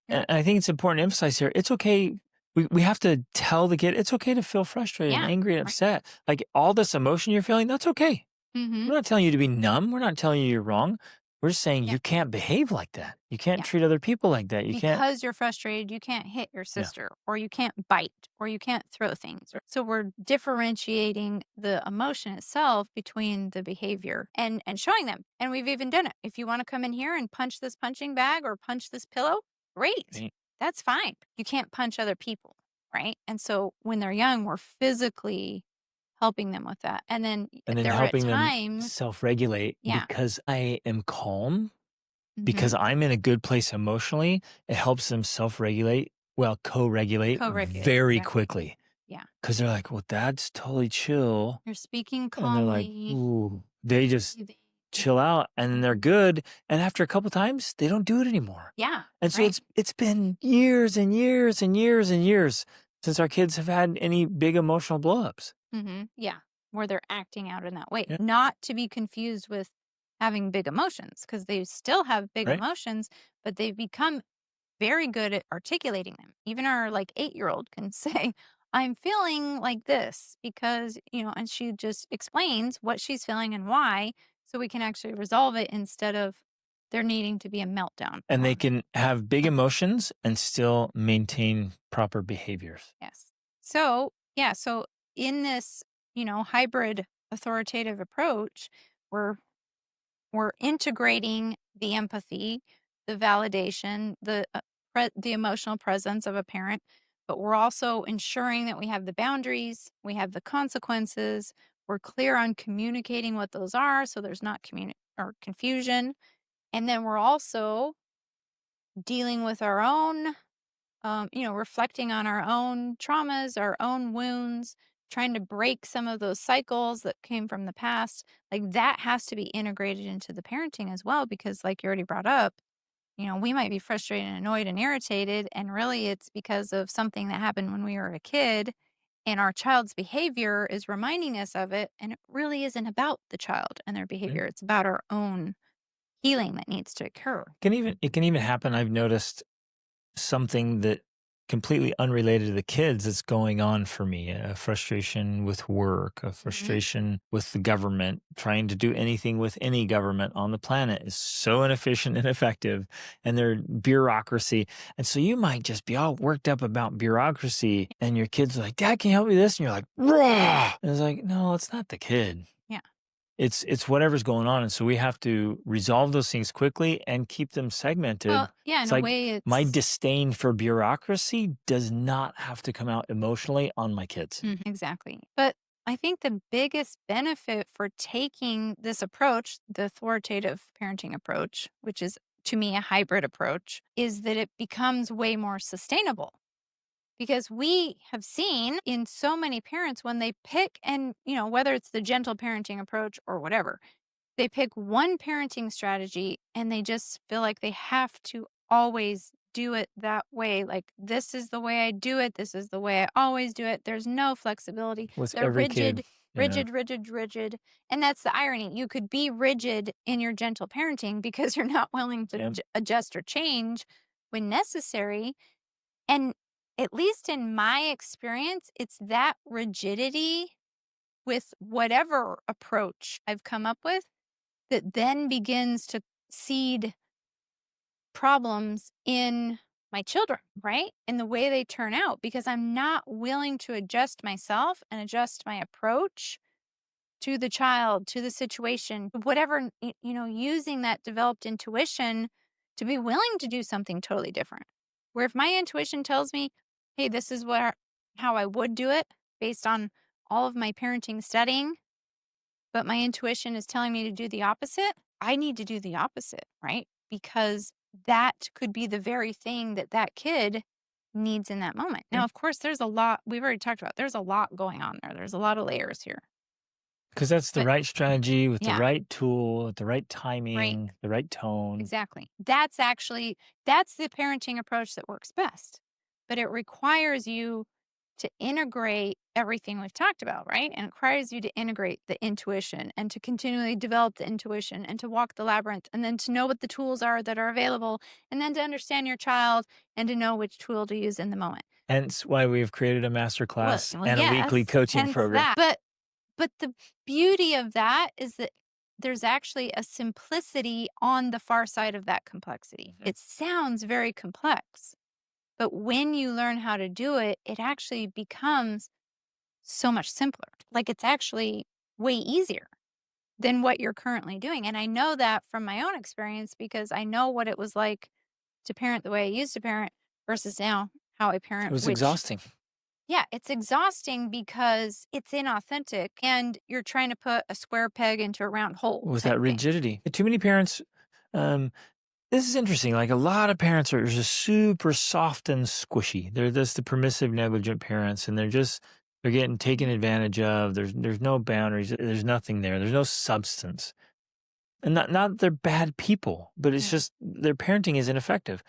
And I think it's important to emphasize here. It's okay. We have to tell the kid it's okay to feel frustrated and Yeah. angry and Right. upset. Like all this emotion you're feeling, that's okay. Mm-hmm. We're not telling you to be numb. We're not telling you you're wrong. We're just saying Yeah. you can't behave like that. You can't Yeah. treat other people like that. You can't. Because you're frustrated, you can't hit your Yeah. sister or you can't bite or you can't throw things. So we're differentiating the emotion itself between the behavior and showing them. And we've even done it. If you want to come in here and punch this punching bag or punch this pillow, great. Right. That's fine. You can't punch other people, right? And so when they're young, we're physically helping them with that. And then And then there are at helping them times, self-regulate yeah. because I am calm, Mm-hmm. because I'm in a good place emotionally. It helps them self-regulate, well, co-regulate Co-regulate. very Exactly. quickly. Yeah. Because they're like, well, dad's totally chill. You're speaking And they're like, calmly. ooh, they just Breathing. chill out and then they're good. And after a couple times, they don't do it anymore. Yeah. And so Right. it's been years and years and years and years. since our kids have had any big emotional blowups. Yeah, where they're acting out in that way. Yeah. Not to be confused with having big emotions, because they still have big Right. emotions, but they've become very good at articulating them. Even our like 8-year-old can say, I'm feeling like this because, and she just explains what she's feeling and why, so we can actually resolve it instead of there needing to be a meltdown. And they Or, can have big emotions and still maintain proper behaviors. yes. So, yeah. So in this, hybrid authoritative approach, we're we're integrating the empathy, the validation, the emotional presence of a parent, but we're also ensuring that we have the boundaries, we have the consequences, we're clear on communicating what those are so there's not or confusion. And then we're also dealing with our own, reflecting on our own traumas, our own wounds, trying to break some of those cycles that came from the past. Like that has to be integrated into the parenting as well, because, like you already brought up, we might be frustrated and annoyed and irritated. And really, it's because of something that happened when we were a kid. And our child's behavior is reminding us of it. And it really isn't about the child and their Right? behavior, it's about our own healing that needs to occur. It can even happen. I've noticed something that completely unrelated to the kids that's going on for me, a frustration with work, a frustration with the government. Trying to do anything with any government on the planet is so inefficient and ineffective, and their bureaucracy. And so you might just be all worked up about bureaucracy, and your kids are like, Dad, can you help me with this? And you're like, rah! And it's like, no, it's not the kid. Yeah. It's whatever's going on. And so we have to resolve those things quickly and keep them Well, segmented. yeah, It's in a like way, my it's disdain for bureaucracy does not have to come out emotionally on my kids. exactly. But I think the biggest benefit for taking this approach, the authoritative parenting approach, which is to me a hybrid approach, is that it becomes way more sustainable. Because we have seen in so many parents when they pick, and, whether it's the gentle parenting approach or whatever, they pick one parenting strategy and they just feel like they have to always do it that way. Like, this is the way I do it. This is the way I always do it. There's no flexibility. With They're every kid. rigid, Yeah. rigid, rigid, rigid. And that's the irony. You could be rigid in your gentle parenting because you're not willing to Yeah. adjust or change when necessary. And at least in my experience, it's that rigidity with whatever approach I've come up with that then begins to seed problems in my children, right? In the way they turn out, because I'm not willing to adjust myself and adjust my approach to the child, to the situation, whatever, using that developed intuition to be willing to do something totally different. Where if my intuition tells me, hey, this is how I would do it based on all of my parenting studying, but my intuition is telling me to do the opposite, I need to do the opposite, right? Because that could be the very thing that that kid needs in that moment. Now, of course, there's a lot, we've already talked about, there's a lot going on there. There's a lot of layers here. Because that's the But right strategy with the yeah, right tool, with the right right. timing, the right tone. Exactly. That's the parenting approach that works best. But it requires you to integrate everything we've talked about, right? And it requires you to integrate the intuition and to continually develop the intuition and to walk the labyrinth and then to know what the tools are that are available and then to understand your child and to know which tool to use in the moment. Hence why we've created a masterclass and a weekly Yes, coaching hence program. that. But the beauty of that is that there's actually a simplicity on the far side of that complexity. It sounds very complex, but when you learn how to do it, it actually becomes so much simpler. Like, it's actually way easier than what you're currently doing. And I know that from my own experience because I know what it was like to parent the way I used to parent versus now how I It parent, was which, exhausting. yeah, it's exhausting because it's inauthentic and you're trying to put a square peg into a round hole With type that thing. rigidity. Too many parents, this is interesting. Like a lot of parents are just super soft and squishy. They're just the permissive, negligent parents, and they're getting taken advantage of. There's no boundaries. There's nothing there. There's no substance. And not that they're bad people, but it's Mm. just their parenting is ineffective.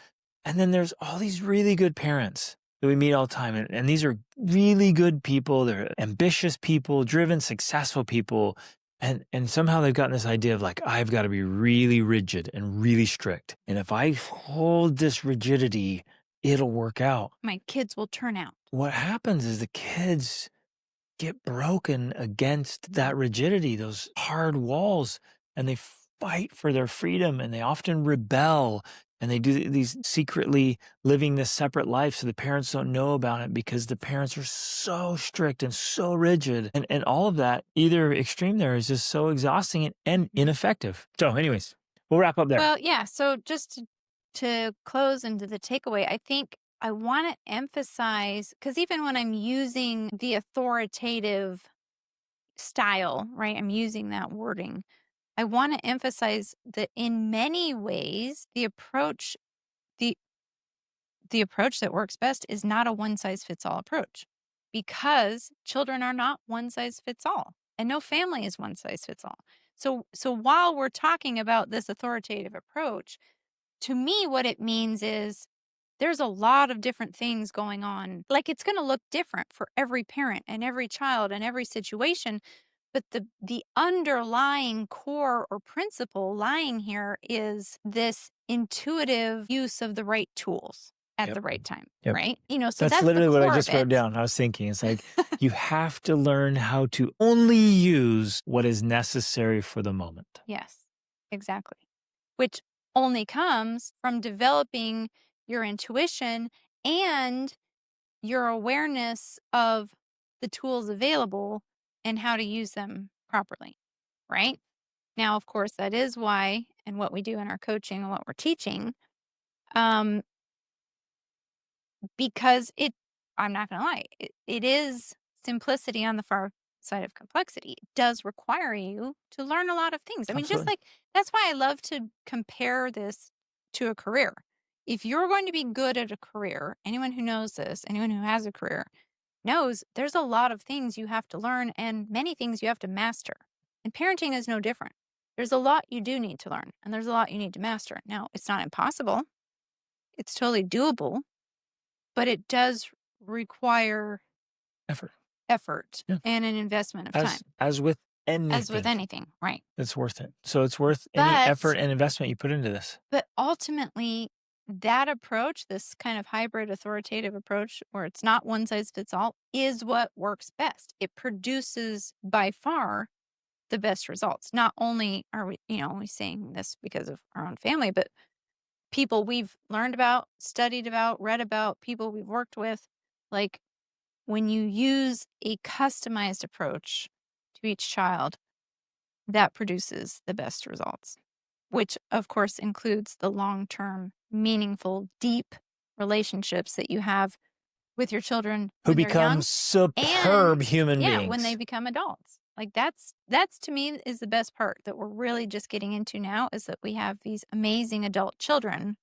And then there's all these really good parents that we meet all the time. And these are really good people. They're ambitious people, driven, successful people. And somehow they've gotten this idea of like, I've got to be really rigid and really strict. And if I hold this rigidity, it'll work out. My kids will turn out. What happens is the kids get broken against that rigidity, those hard walls, and they fight for their freedom, and they often rebel, and they do these secretly living this separate life so the parents don't know about it because the parents are so strict and so rigid, and all of that, either extreme there, is just so exhausting and ineffective. So anyways, we'll wrap up there. Well, yeah. So just to close into the takeaway, I think I want to emphasize, because even when I'm using the authoritative style, right, I'm using that wording, I want to emphasize that in many ways, the approach that works best is not a one size fits all approach, because children are not one size fits all, and no family is one size fits all. So while we're talking about this authoritative approach, to me, what it means is there's a lot of different things going on. Like, it's going to look different for every parent and every child and every situation. But the underlying core or principle lying here is this intuitive use of the right tools at Yep. the right time, Yep. right? So That's that's literally the what I core just of wrote it. down. I was thinking, it's like, you have to learn how to only use what is necessary for the moment. Yes, exactly. Which only comes from developing your intuition and your awareness of the tools available and how to use them properly, right? Now, of course, that is why, and what we do in our coaching and what we're teaching, um, because I'm not going to lie, it is simplicity on the far side of complexity. It does require you to learn a lot of things. I mean, just Absolutely. like that's why I love to compare this to a career. If you're going to be good at a career, anyone who knows this, anyone who has a career, knows there's a lot of things you have to learn and many things you have to master. And parenting is no different. There's a lot you do need to learn and there's a lot you need to master. Now, it's not impossible. It's totally doable, but it does require Effort. Yeah. and an investment of time. As with anything. As with anything, right? It's worth it. So it's worth any effort and investment you put into this. But ultimately, that approach, this kind of hybrid authoritative approach where it's not one size fits all, is what works best. It produces by far the best results. Not only are we, only saying this because of our own family, but people we've learned about, studied about, read about, people we've worked with. Like, when you use a customized approach to each child, that produces the best results, which of course includes the long-term, meaningful, deep relationships that you have with your children Who when they're become young superb human beings. when they become adults. Like that's to me is the best part that we're really just getting into now, is that we have these amazing adult children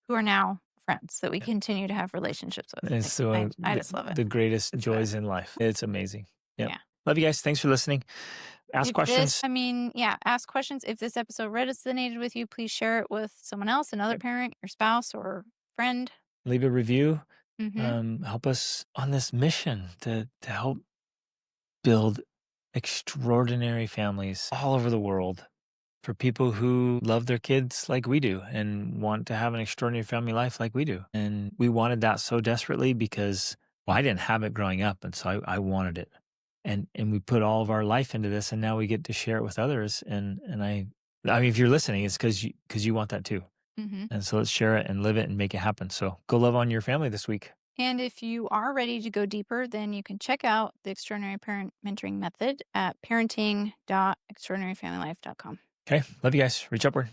who are now friends that we continue to have relationships with. It's so I just love it. The greatest joys in life. It's amazing. Yep. Yeah. Love you guys. Thanks for listening. Ask questions. Ask questions. If this episode resonated with you, please share it with someone else, another parent, your spouse or friend. Leave a review. Mm-hmm. Help us on this mission to help build extraordinary families all over the world for people who love their kids like we do and want to have an extraordinary family life like we do. And we wanted that so desperately because, well, I didn't have it growing up, and so I wanted it. And we put all of our life into this, and now we get to share it with others. And I mean, if you're listening, it's because you want that too. Mm-hmm. And so let's share it and live it and make it happen. So go love on your family this week. And if you are ready to go deeper, then you can check out the Extraordinary Parent Mentoring Method at parenting.extraordinaryfamilylife.com. Okay. Love you guys. Reach upward.